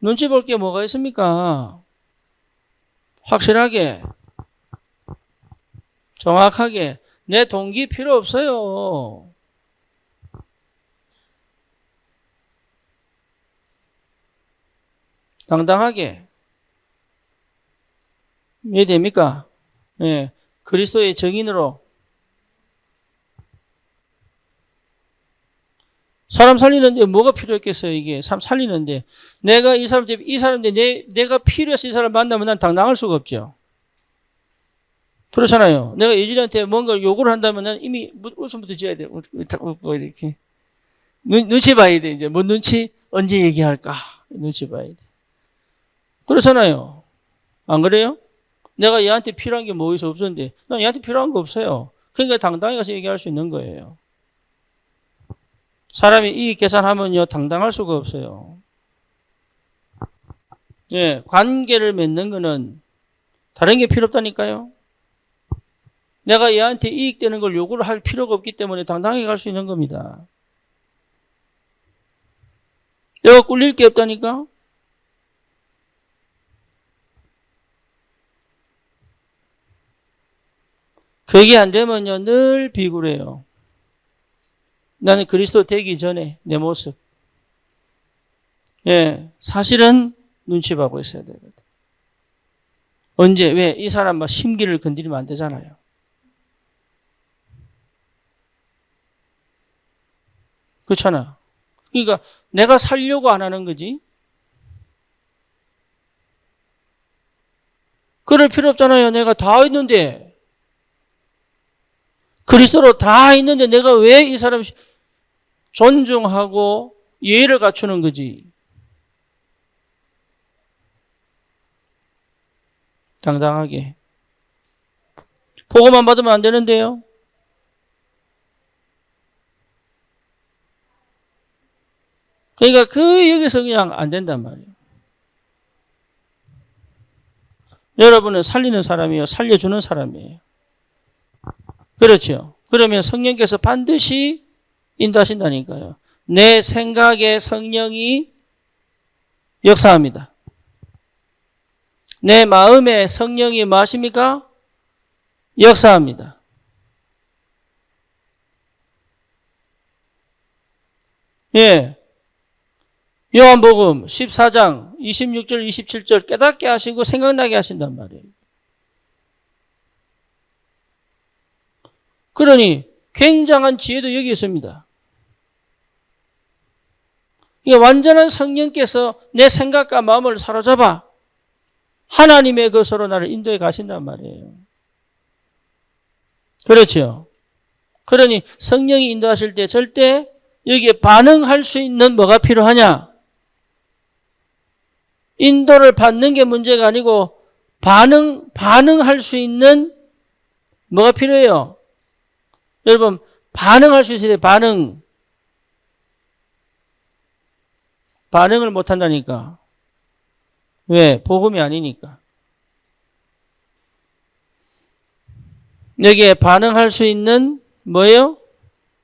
눈치 볼 게 뭐가 있습니까? 확실하게, 정확하게. 내 동기 필요 없어요. 당당하게. 이해됩니까? 예. 그리스도의 증인으로. 사람 살리는데 뭐가 필요했겠어요, 이게. 사람 살리는데. 내가 이 사람한테 내가 필요해서 이 사람 만나면 난 당당할 수가 없죠. 그렇잖아요. 내가 예진이한테 뭔가 요구를 한다면 이미 웃음부터 지어야 돼요. 웃고 이렇게. 눈치 봐야 돼, 이제. 뭔 눈치? 언제 얘기할까? 눈치 봐야 돼. 그렇잖아요. 안 그래요? 내가 얘한테 필요한 게 뭐 있어 없었는데, 난 얘한테 필요한 거 없어요. 그러니까 당당히 가서 얘기할 수 있는 거예요. 사람이 이익 계산하면요, 당당할 수가 없어요. 예, 관계를 맺는 거는 다른 게 필요 없다니까요. 내가 얘한테 이익되는 걸 요구를 할 필요가 없기 때문에 당당하게 갈 수 있는 겁니다. 내가 꿀릴 게 없다니까? 그게 안 되면요, 늘 비굴해요. 나는 그리스도 되기 전에 내 모습. 예, 사실은 눈치 보고 있어야 되거든. 언제, 왜? 이 사람 막 심기를 건드리면 안 되잖아요. 그렇잖아. 그러니까 내가 살려고 안 하는 거지. 그럴 필요 없잖아요. 내가 다 있는데. 그리스도로 다 있는데 내가 왜 이 사람 존중하고 예의를 갖추는 거지. 당당하게. 보고만 받으면 안 되는데요. 그러니까 여기서 그냥 안 된단 말이에요. 여러분은 살리는 사람이에요. 살려주는 사람이에요. 그렇죠. 그러면 성령께서 반드시 인도하신다니까요. 내 생각에 성령이 역사합니다. 내 마음에 성령이 뭐 하십니까? 역사합니다. 예. 요한복음 14장 26절 27절 깨닫게 하시고 생각나게 하신단 말이에요. 그러니 굉장한 지혜도 여기 있습니다. 이게 완전한 성령께서 내 생각과 마음을 사로잡아 하나님의 것으로 나를 인도해 가신단 말이에요. 그렇죠. 그러니 성령이 인도하실 때 절대 여기에 반응할 수 있는 뭐가 필요하냐? 인도를 받는 게 문제가 아니고 반응할 수 있는 뭐가 필요해요? 여러분, 반응할 수 있어야 돼요. 반응을 못 한다니까. 왜? 복음이 아니니까. 여기에 반응할 수 있는 뭐예요?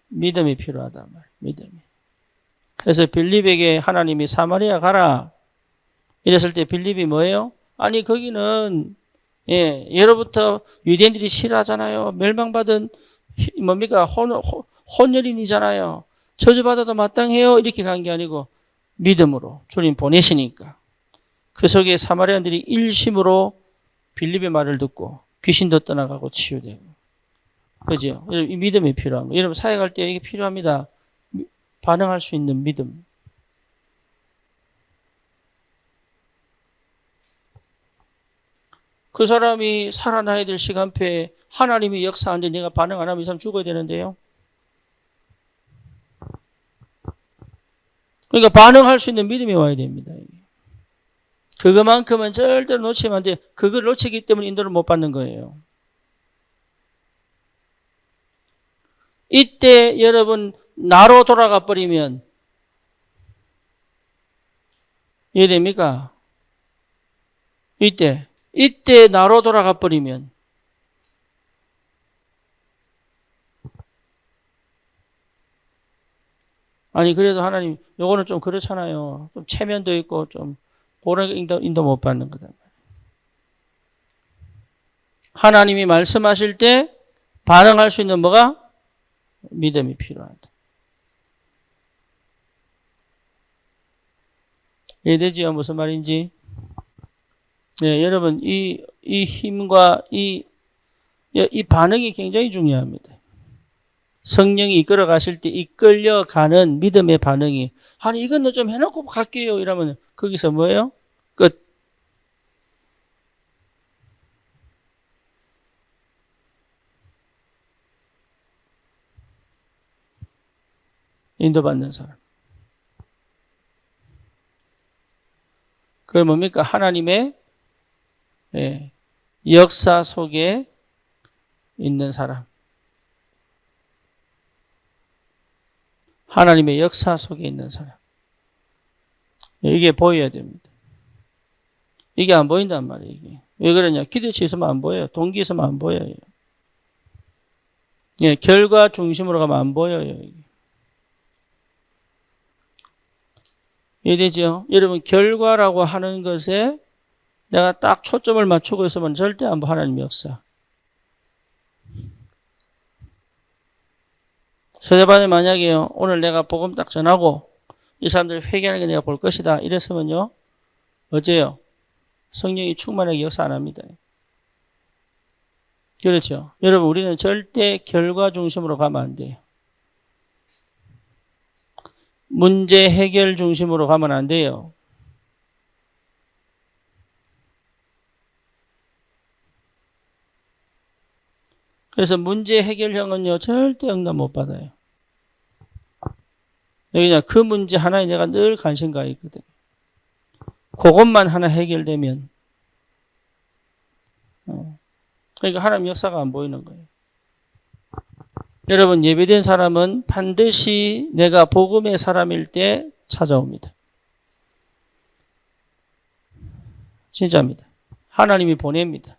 믿음이 필요하단 말이에요. 믿음이. 그래서 빌립에게 하나님이 사마리아 가라. 이랬을 때 빌립이 뭐예요? 아니 거기는 예로부터 유대인들이 싫어하잖아요. 멸망받은 뭡니까? 혼혈인이잖아요. 저주받아도 마땅해요. 이렇게 간 게 아니고 믿음으로 주님 보내시니까. 그 속에 사마리아인들이 일심으로 빌립의 말을 듣고 귀신도 떠나가고 치유되고. 그죠? 이 믿음이 필요한 거예요. 여러분 사역할 때 이게 필요합니다. 반응할 수 있는 믿음. 그 사람이 살아나야 될 시간표에 하나님이 역사하는데 내가 반응 안 하면 이 사람 죽어야 되는데요. 그러니까 반응할 수 있는 믿음이 와야 됩니다. 그것만큼은 절대로 놓치면 안 돼. 그걸 놓치기 때문에 인도를 못 받는 거예요. 이때 여러분 나로 돌아가 버리면 이해됩니까? 이때 나로 돌아가 버리면 아니 그래도 하나님 요거는 좀 그렇잖아요. 좀 체면도 있고 좀 그런 인도 못 받는 거다. 하나님이 말씀하실 때 반응할 수 있는 뭐가? 믿음이 필요하다. 이해되지요? 무슨 말인지? 네, 여러분 이 힘과 이 반응이 굉장히 중요합니다. 성령이 이끌어 가실 때 이끌려가는 믿음의 반응이 아니 이건 좀 해놓고 갈게요 이러면 거기서 뭐예요? 끝. 인도받는 사람. 그게 뭡니까? 하나님의 역사 속에 있는 사람. 하나님의 역사 속에 있는 사람. 이게 보여야 됩니다. 이게 안 보인단 말이에요. 이게. 왜 그러냐? 기대치 있으면 안 보여요. 동기 있으면 안 보여요. 결과 중심으로 가면 안 보여요. 이게. 이해되죠? 여러분 결과라고 하는 것에 내가 딱 초점을 맞추고 있으면 절대 안 봐. 하나님의 역사. 서대반에 만약에요 오늘 내가 복음 딱 전하고 이 사람들 회개하는 게 내가 볼 것이다 이랬으면요 어째요? 성령이 충만하게 역사 안 합니다. 그렇죠? 여러분 우리는 절대 결과 중심으로 가면 안 돼요. 문제 해결 중심으로 가면 안 돼요. 그래서 문제 해결형은요 절대 응답 못 받아요. 왜냐 그 문제 하나에 내가 늘 관심 가 있거든. 그것만 하나 해결되면 그러니까 하나님 역사가 안 보이는 거예요. 여러분 예배된 사람은 반드시 내가 복음의 사람일 때 찾아옵니다. 진짜입니다. 하나님이 보냅니다.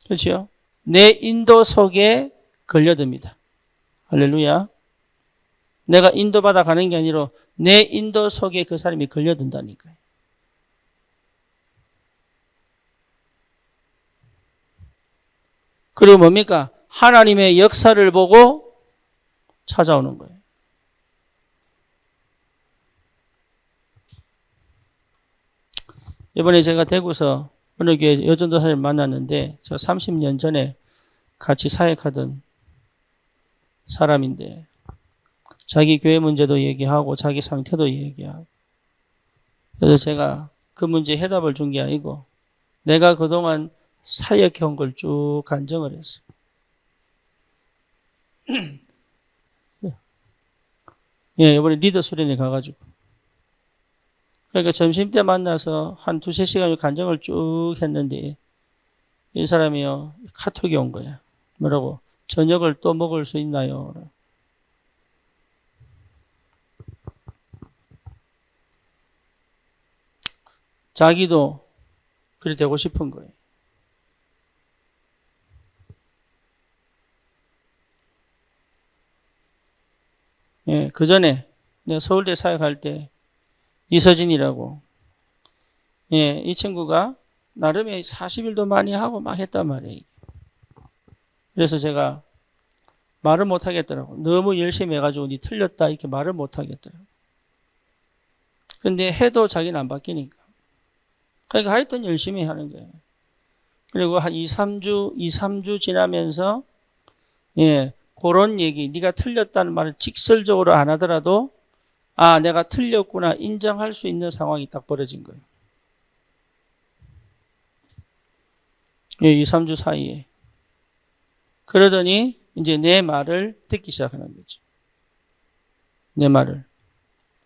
그렇죠? 내 인도 속에 걸려듭니다. 할렐루야. 내가 인도받아 가는 게 아니라 내 인도 속에 그 사람이 걸려든다니까요. 그리고 뭡니까? 하나님의 역사를 보고 찾아오는 거예요. 이번에 제가 대구서 어느 교회 여전도사를 만났는데 저 30년 전에 같이 사역하던 사람인데 자기 교회 문제도 얘기하고 자기 상태도 얘기하고 그래서 제가 그 문제 해답을 준 게 아니고 내가 그동안 사역해온 걸 쭉 간증을 했어. 예, 이번에 리더 수련회 가가지고 그러니까 점심때 만나서 한 두세 시간 간증을 쭉 했는데 이 사람이요 카톡이 온 거야. 뭐라고? 저녁을 또 먹을 수 있나요? 자기도 그리 되고 싶은 거예요. 예, 그 전에 내가 서울대 사역할 때 이서진이라고 예, 이 친구가 나름의 40일도 많이 하고 막 했단 말이에요. 그래서 제가 말을 못 하겠더라고. 너무 열심히 해가지고 니 틀렸다 이렇게 말을 못 하겠더라고. 근데 해도 자기는 안 바뀌니까. 그러니까 하여튼 열심히 하는 거예요. 그리고 한 2, 3주 지나면서 예, 그런 얘기, 네가 틀렸다는 말을 직설적으로 안 하더라도 아, 내가 틀렸구나 인정할 수 있는 상황이 딱 벌어진 거예요. 예, 2, 3주 사이에. 그러더니 이제 내 말을 듣기 시작하는 거죠. 내 말을.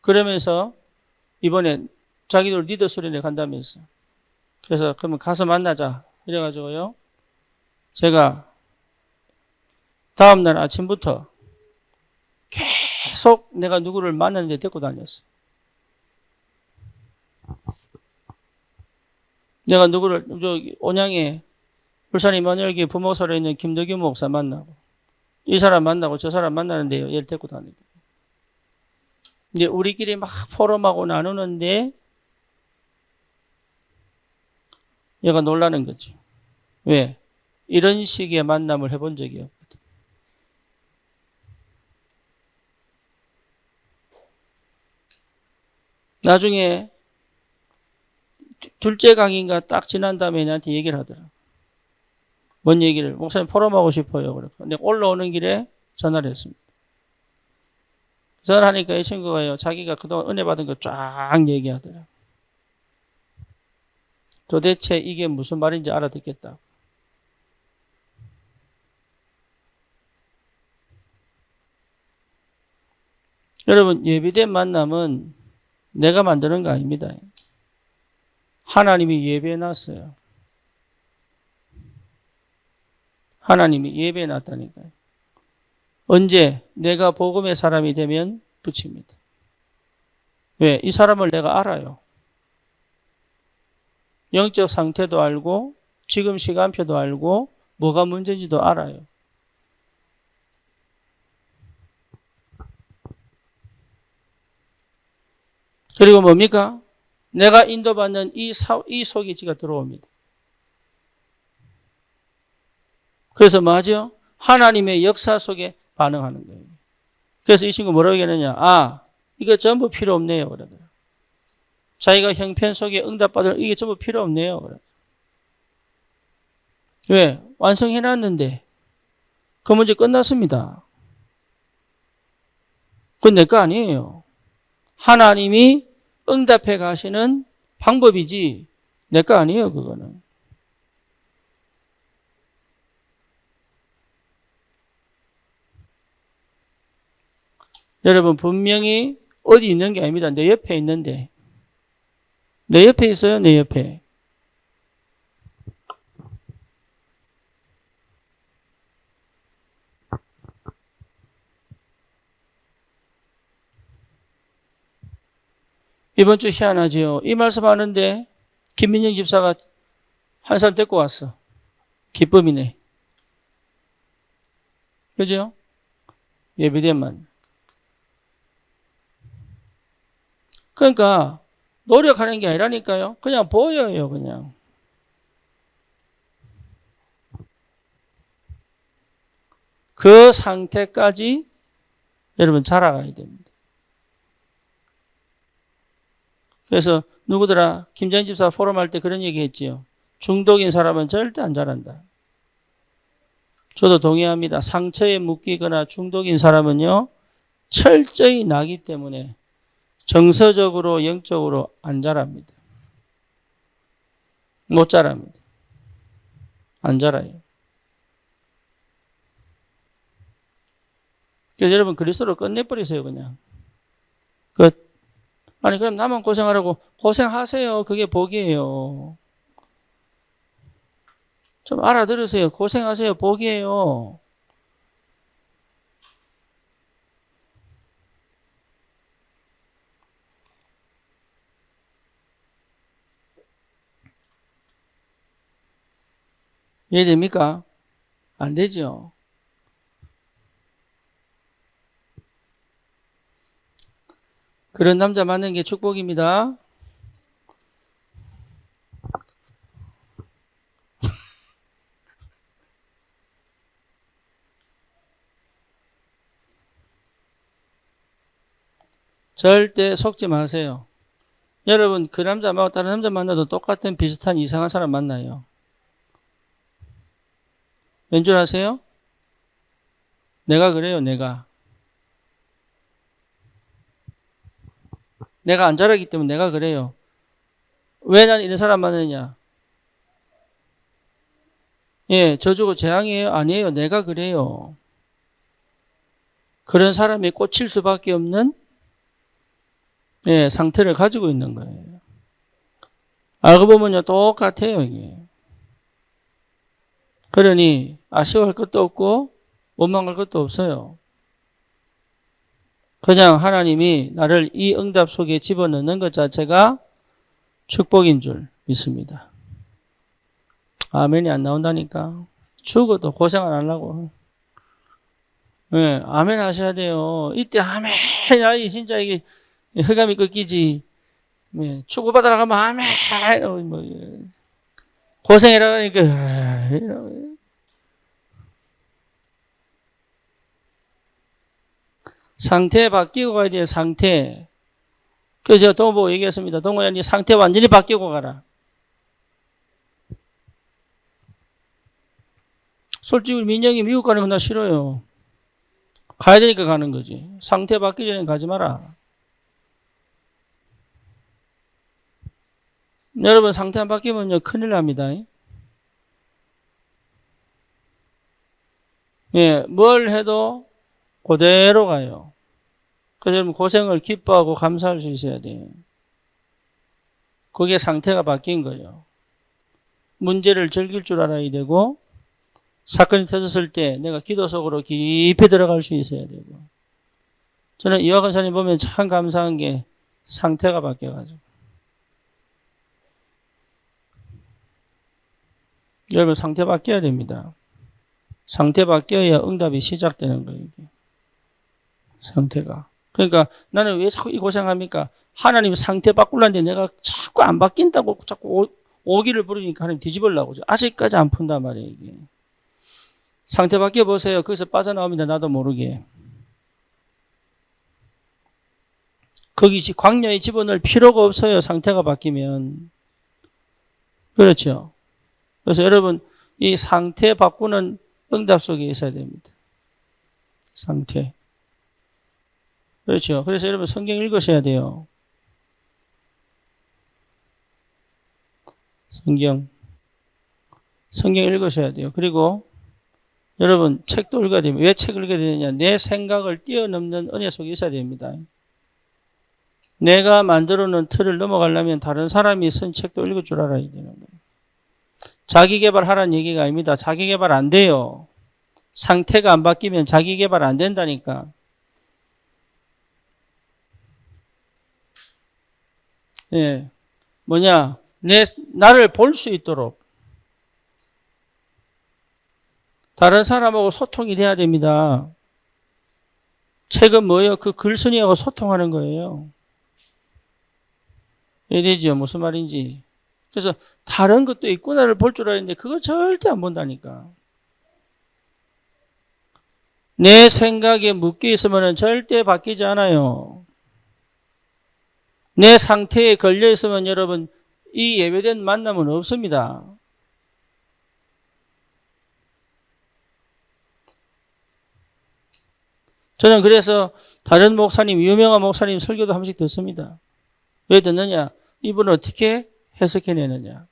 그러면서 이번에 자기들 리더 수련회 간다면서. 그래서 그러면 가서 만나자. 이래가지고요. 제가 다음날 아침부터 계속 내가 누구를 만났는데 데리고 다녔어. 내가 누구를, 온양에 울산 이마누엘교회 부목사로 있는 김덕규 목사 만나고, 이 사람 만나고 저 사람 만나는데요. 얘를 데리고 다니고. 이제 우리끼리 막 포럼하고 나누는데, 얘가 놀라는 거지. 왜? 이런 식의 만남을 해본 적이 없거든. 나중에 둘째 강의인가 딱 지난 다음에 나한테 얘기를 하더라. 뭔 얘기를? 목사님 포럼하고 싶어요. 그래. 근데 올라오는 길에 전화를 했습니다. 전화를 하니까 이 친구가요, 자기가 그동안 은혜 받은 거 쫙 얘기하더라. 도대체 이게 무슨 말인지 알아듣겠다. 여러분, 예비된 만남은 내가 만드는 거 아닙니다. 하나님이 예배해놨어요. 하나님이 예배해놨다니까요. 언제 내가 복음의 사람이 되면 붙입니다. 왜? 이 사람을 내가 알아요. 영적 상태도 알고 지금 시간표도 알고 뭐가 문제인지도 알아요. 그리고 뭡니까? 내가 인도받는 이 소기지가 들어옵니다. 그래서 뭐하죠? 하나님의 역사 속에 반응하는 거예요. 그래서 이 친구 뭐라고 얘기하느냐? 아, 이거 전부 필요 없네요. 그러더라. 자기가 형편 속에 응답받을 이게 전부 필요 없네요. 그러더라. 왜? 완성해놨는데 그 문제 끝났습니다. 그건 내 거 아니에요. 하나님이 응답해 가시는 방법이지 내 거 아니에요. 그거는. 여러분 분명히 어디 있는 게 아닙니다. 내 옆에 있는데. 내 옆에 있어요. 내 옆에. 이번 주 희한하지요. 이 말씀 하는데 김민영 집사가 한 사람 데리고 왔어. 기쁨이네. 그죠? 예비대만. 그러니까 노력하는 게 아니라니까요. 그냥 보여요, 그냥. 그 상태까지 여러분 자라가야 됩니다. 그래서 누구더라? 김장인 집사 포럼할 때 그런 얘기 했지요. 중독인 사람은 절대 안 자란다. 저도 동의합니다. 상처에 묶이거나 중독인 사람은요, 철저히 나기 때문에 정서적으로, 영적으로 안 자랍니다. 못 자랍니다. 안 자라요. 그래서 여러분 그리스도로 끝내버리세요, 그냥. 끝. 아니, 그럼 나만 고생하라고. 고생하세요. 그게 복이에요. 좀 알아들으세요. 고생하세요. 복이에요. 이해됩니까? 안 되죠. 그런 남자 만나는 게 축복입니다. 절대 속지 마세요. 여러분, 그 남자 말고 다른 남자 만나도 똑같은 비슷한 이상한 사람 만나요. 왠 줄 아세요? 내가 그래요, 내가. 내가 안 자라기 때문에 내가 그래요. 왜 난 이런 사람 만나느냐? 예, 저주고 재앙이에요? 아니에요. 내가 그래요. 그런 사람이 꽂힐 수밖에 없는 예, 상태를 가지고 있는 거예요. 알고 보면요, 똑같아요, 이게. 그러니 아쉬워할 것도 없고 원망할 것도 없어요. 그냥 하나님이 나를 이 응답 속에 집어넣는 것 자체가 축복인 줄 믿습니다. 아멘이 안 나온다니까. 죽어도 고생 안 하려고. 네, 아멘 하셔야 돼요. 이때 아멘, 아이 진짜 이게 흑암이 꺾이지. 네, 축복받으러 가면 아멘. 뭐, 고생해라 하니까 상태 바뀌고 가야 돼요. 상태. 그래서 제가 동호 보고 얘기했습니다. 동호야, 네 상태 완전히 바뀌고 가라. 솔직히 민영이 미국 가는 건 나 싫어요. 가야 되니까 가는 거지. 상태 바뀌기 전에 가지 마라. 여러분 상태 안 바뀌면요 큰일 납니다. 예, 뭘 해도 그대로 가요. 그래서 여러분 고생을 기뻐하고 감사할 수 있어야 돼요. 그게 상태가 바뀐 거예요. 문제를 즐길 줄 알아야 되고 사건이 터졌을 때 내가 기도 속으로 깊이 들어갈 수 있어야 되고 저는 이화 권사님 보면 참 감사한 게 상태가 바뀌어가지고 여러분 상태 바뀌어야 됩니다. 상태 바뀌어야 응답이 시작되는 거예요. 이게. 상태가. 그러니까 나는 왜 자꾸 이 고생합니까? 하나님 상태 바꾸려는데 내가 자꾸 안 바뀐다고 자꾸 오기를 부르니까 하나님 뒤집으려고 아직까지 안 푼단 말이에요. 이게. 상태 바뀌어 보세요. 거기서 빠져나옵니다. 나도 모르게. 거기 광야에 집어넣을 필요가 없어요. 상태가 바뀌면. 그렇죠. 그래서 여러분 이 상태 바꾸는 응답 속에 있어야 됩니다. 상태. 그렇죠. 그래서 여러분 성경 읽으셔야 돼요. 성경 읽으셔야 돼요. 그리고 여러분 책도 읽어야 됩니다. 왜 책을 읽어야 되느냐? 내 생각을 뛰어넘는 은혜 속에 있어야 됩니다. 내가 만들어 놓은 틀을 넘어가려면 다른 사람이 쓴 책도 읽을 줄 알아야 되는 거예요. 자기 개발하라는 얘기가 아닙니다. 자기 개발 안 돼요. 상태가 안 바뀌면 자기 개발 안 된다니까. 예. 뭐냐? 나를 볼 수 있도록 다른 사람하고 소통이 돼야 됩니다. 책은 뭐예요? 그 글쓴이하고 소통하는 거예요. 이해되죠? 무슨 말인지. 그래서 다른 것도 있구나를 볼 줄 알았는데 그거 절대 안 본다니까. 내 생각에 묶여 있으면 절대 바뀌지 않아요. 내 상태에 걸려 있으면 여러분 이 예배된 만남은 없습니다. 저는 그래서 다른 목사님, 유명한 목사님 설교도 한 번씩 듣습니다. 왜 듣느냐? 이분은 어떻게 해석해내느냐.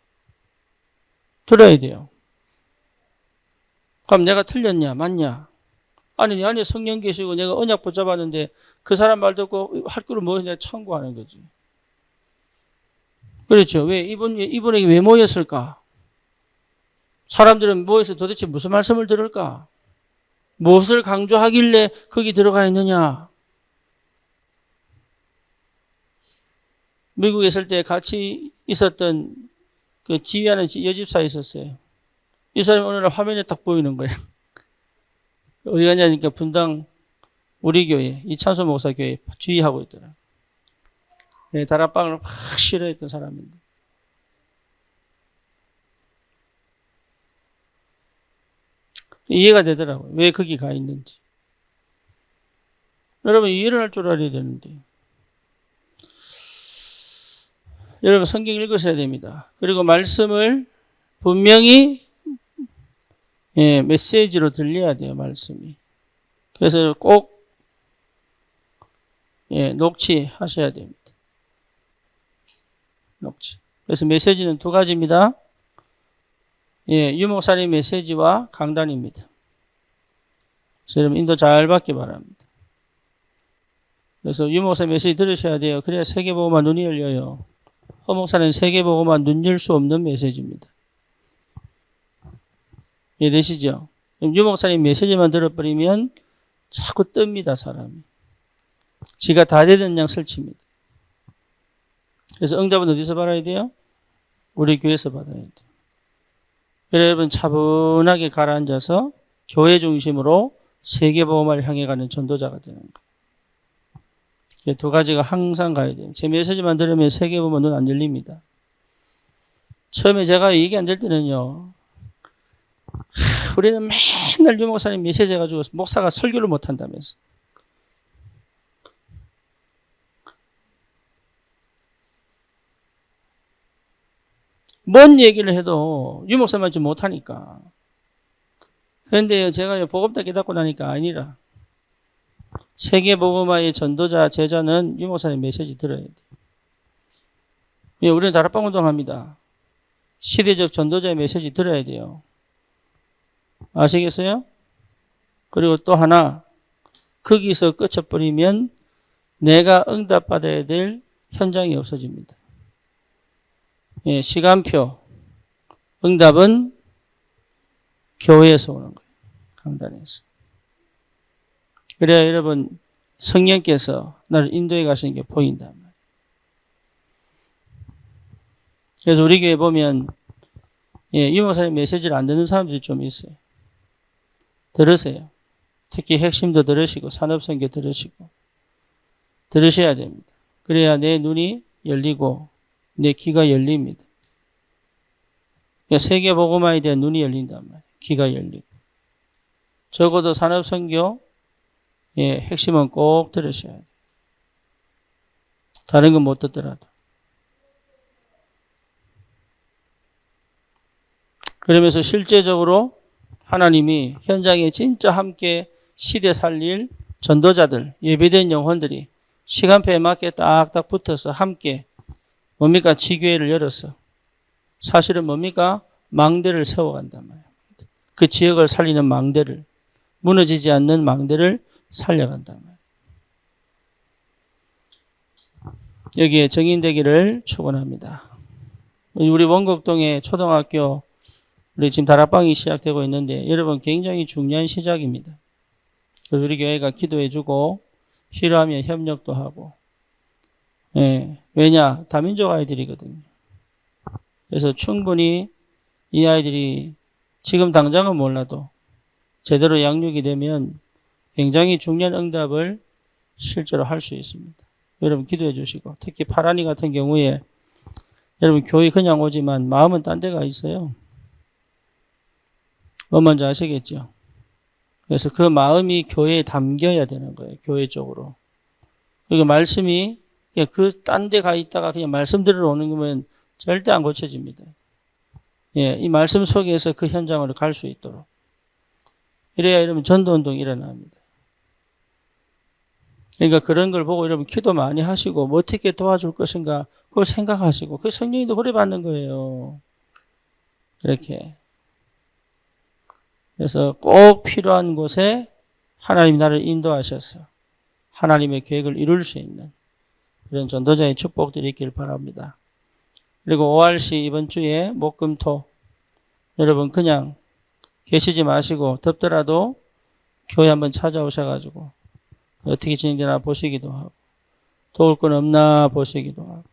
들어야 돼요. 그럼 내가 틀렸냐? 맞냐? 아니, 내 안에 성령 계시고 내가 언약 붙잡았는데 그 사람 말 듣고 할 거를 뭐 내가 참고하는 거지. 그렇죠. 왜? 이분에게 왜 모였을까? 사람들은 모여서 도대체 무슨 말씀을 들을까? 무엇을 강조하길래 거기 들어가 있느냐? 미국에 있을 때 같이 있었던 그 지휘하는 여집사 있었어요. 이 사람이 오늘 화면에 딱 보이는 거예요. 어디 가냐니까 분당 우리 교회, 이찬수 목사 교회 지휘하고 있더라. 네, 다락방을 확 싫어했던 사람인데. 이해가 되더라고요. 왜 거기 가 있는지. 여러분 이해를 할 줄 알아야 되는데. 여러분 성경 읽으셔야 됩니다. 그리고 말씀을 분명히 메시지로 들려야 돼요. 말씀이. 그래서 꼭 녹취하셔야 됩니다. 녹취. 그래서 메시지는 두 가지입니다. 유목사님 메시지와 강단입니다. 그래서 여러분 인도 잘 받기 바랍니다. 그래서 유목사 메시지 들으셔야 돼요. 그래야 세계보고만 눈이 열려요. 허목사는 세계보고만 눈 열 수 없는 메시지입니다. 이해되시죠? 유목사님 메시지만 들어버리면 자꾸 뜹니다, 사람이. 지가 다 되는 양 설칩니다. 그래서 응답은 어디서 받아야 돼요? 우리 교회에서 받아야 돼요. 여러분 차분하게 가라앉아서 교회 중심으로 세계복음화를 향해 가는 전도자가 되는 거예요. 두 가지가 항상 가야 돼요. 제 메시지만 들으면 세계복음화 눈 안 열립니다. 처음에 제가 얘기 안 될 때는요. 우리는 맨날 유 목사님 메시지 해가지고 목사가 설교를 못 한다면서. 뭔 얘기를 해도 유 목사만 좀 못하니까. 그런데 제가 복음다 깨닫고 나니까 아니라 세계복음화의 전도자, 제자는 유 목사님 메시지 들어야 돼. 우리는 다락방 운동합니다. 시대적 전도자의 메시지 들어야 돼요. 아시겠어요? 그리고 또 하나, 거기서 끝쳐버리면 내가 응답받아야 될 현장이 없어집니다. 시간표, 응답은 교회에서 오는 거예요. 강단에서. 그래야 여러분 성령께서 나를 인도해 가시는 게 보인단 말이에요. 그래서 우리 교회 보면 유목사님 메시지를 안 듣는 사람들이 좀 있어요. 들으세요. 특히 핵심도 들으시고 산업선교 들으시고 들으셔야 됩니다. 그래야 내 눈이 열리고 내 귀가 열립니다. 그러니까 세계복음화에 대한 눈이 열린단 말이에요. 귀가 열리고. 적어도 산업선교 핵심은 꼭 들으셔야 돼요. 다른 건 못 듣더라도. 그러면서 실제적으로 하나님이 현장에 진짜 함께 시대 살릴 전도자들, 예비된 영혼들이 시간표에 맞게 딱딱 붙어서 함께 뭡니까? 지교회를 열어서 사실은 뭡니까? 망대를 세워간단 말이에요. 그 지역을 살리는 망대를, 무너지지 않는 망대를 살려간단 말이에요. 여기에 정인되기를 축원합니다. 우리 원곡동의 초등학교 우리 지금 다락방이 시작되고 있는데 여러분 굉장히 중요한 시작입니다. 우리 교회가 기도해주고 필요하면 협력도 하고 왜냐? 다민족 아이들이거든요. 그래서 충분히 이 아이들이 지금 당장은 몰라도 제대로 양육이 되면 굉장히 중요한 응답을 실제로 할 수 있습니다. 여러분 기도해 주시고, 특히 파란이 같은 경우에 여러분 교회 그냥 오지만 마음은 딴 데가 있어요. 뭔지 아시겠죠? 그래서 그 마음이 교회에 담겨야 되는 거예요. 교회 쪽으로. 그리고 말씀이 그 딴 데 가 있다가 그냥 말씀 들으러 오는 거면 절대 안 고쳐집니다. 예, 이 말씀 속에서 그 현장으로 갈 수 있도록. 이래야 여러분 전도운동이 일어납니다. 그러니까 그런 걸 보고 여러분 기도 많이 하시고 뭐 어떻게 도와줄 것인가 그걸 생각하시고 그 성령님도 그래 받는 거예요. 이렇게. 그래서 꼭 필요한 곳에 하나님 나를 인도하셔서 하나님의 계획을 이룰 수 있는 그런 전도자의 축복들이 있길 바랍니다. 그리고 ORC 이번 주에 목금토 여러분 그냥 계시지 마시고 덥더라도 교회 한번 찾아오셔가지고 어떻게 진행되나 보시기도 하고 도울 건 없나 보시기도 하고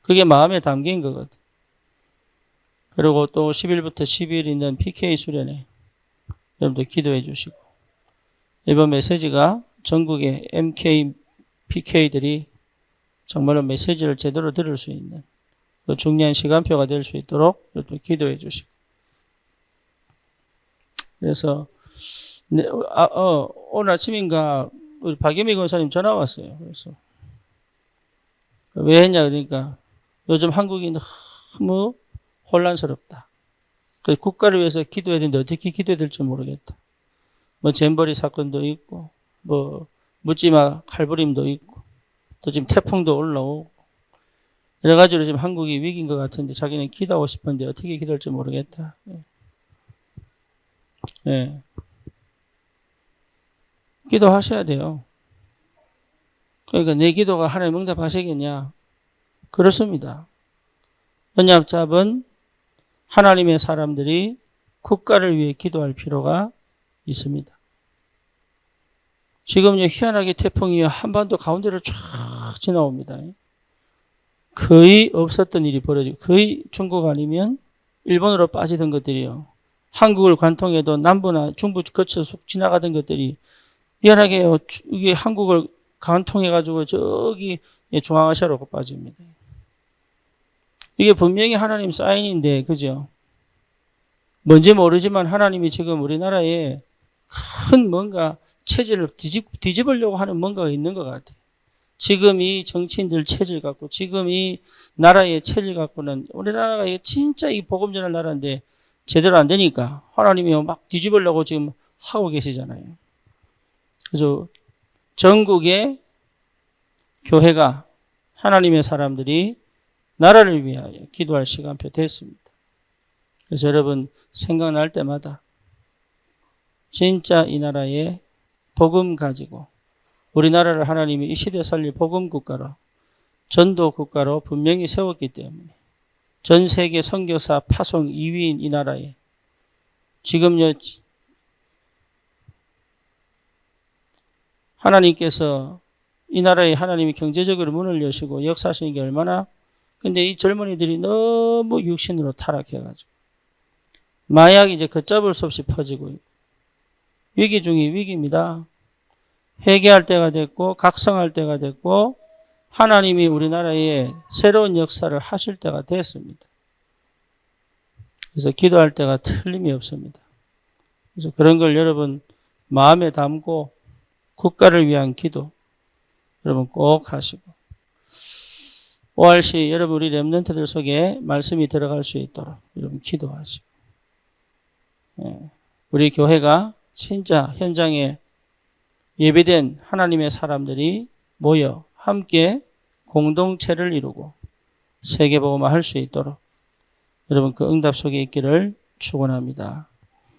그게 마음에 담긴 거거든. 그리고 또 10일부터 12일 있는 PK 수련회 여러분들 기도해 주시고 이번 메시지가 전국의 MK, PK들이 정말로 메시지를 제대로 들을 수 있는 그 중요한 시간표가 될 수 있도록 여러분들 기도해 주시고 그래서 오늘 아침인가 우리 박예미 권사님 전화 왔어요. 그래서 왜 했냐 그러니까 요즘 한국이 너무 혼란스럽다. 그 국가를 위해서 기도해야 되는데 어떻게 기도해야 될지 모르겠다. 뭐 잼버리 사건도 있고 뭐 묻지마 칼부림도 있고 또 지금 태풍도 올라오고 여러 가지로 지금 한국이 위기인 것 같은데 자기는 기도하고 싶은데 어떻게 기도할지 모르겠다. 예. 기도하셔야 돼요. 그러니까 내 기도가 하나님 응답하시겠냐? 그렇습니다. 언약 잡은 하나님의 사람들이 국가를 위해 기도할 필요가 있습니다. 지금 희한하게 태풍이 한반도 가운데로 쫙 지나옵니다. 거의 없었던 일이 벌어지고 거의 중국 아니면 일본으로 빠지던 것들이요. 한국을 관통해도 남부나 중부 거쳐 쑥 지나가던 것들이 희한하게 이게 한국을 관통해가지고 저기 중앙아시아로 빠집니다. 이게 분명히 하나님 사인인데, 그죠? 뭔지 모르지만 하나님이 지금 우리나라에 큰 뭔가 체질을 뒤집으려고 하는 뭔가가 있는 것 같아요. 지금 이 정치인들 체질 갖고, 지금 이 나라의 체질 갖고는 우리나라가 진짜 이 복음 전할 나라인데 제대로 안 되니까 하나님이 막 뒤집으려고 지금 하고 계시잖아요. 그래서 전국의 교회가 하나님의 사람들이 나라를 위하여 기도할 시간표 됐습니다. 그래서 여러분 생각날 때마다 진짜 이 나라에 복음 가지고 우리나라를 하나님이 이 시대 살릴 복음 국가로 전도 국가로 분명히 세웠기 때문에 전 세계 선교사 파송 2위인 이 나라에 지금요 하나님께서 이 나라에 하나님이 경제적으로 문을 여시고 역사하시는 게 얼마나 근데 이 젊은이들이 너무 육신으로 타락해가지고 마약이 이제 걷잡을 수 없이 퍼지고 있고 위기 중에 위기입니다. 회개할 때가 됐고 각성할 때가 됐고 하나님이 우리나라에 새로운 역사를 하실 때가 됐습니다. 그래서 기도할 때가 틀림이 없습니다. 그래서 그런 걸 여러분 마음에 담고 국가를 위한 기도 여러분 꼭 하시고 ORC 여러분 우리 렘넌트들 속에 말씀이 들어갈 수 있도록 여러분 기도하시고 우리 교회가 진짜 현장에 예배된 하나님의 사람들이 모여 함께 공동체를 이루고 세계복음화 할 수 있도록 여러분 그 응답 속에 있기를 축원합니다.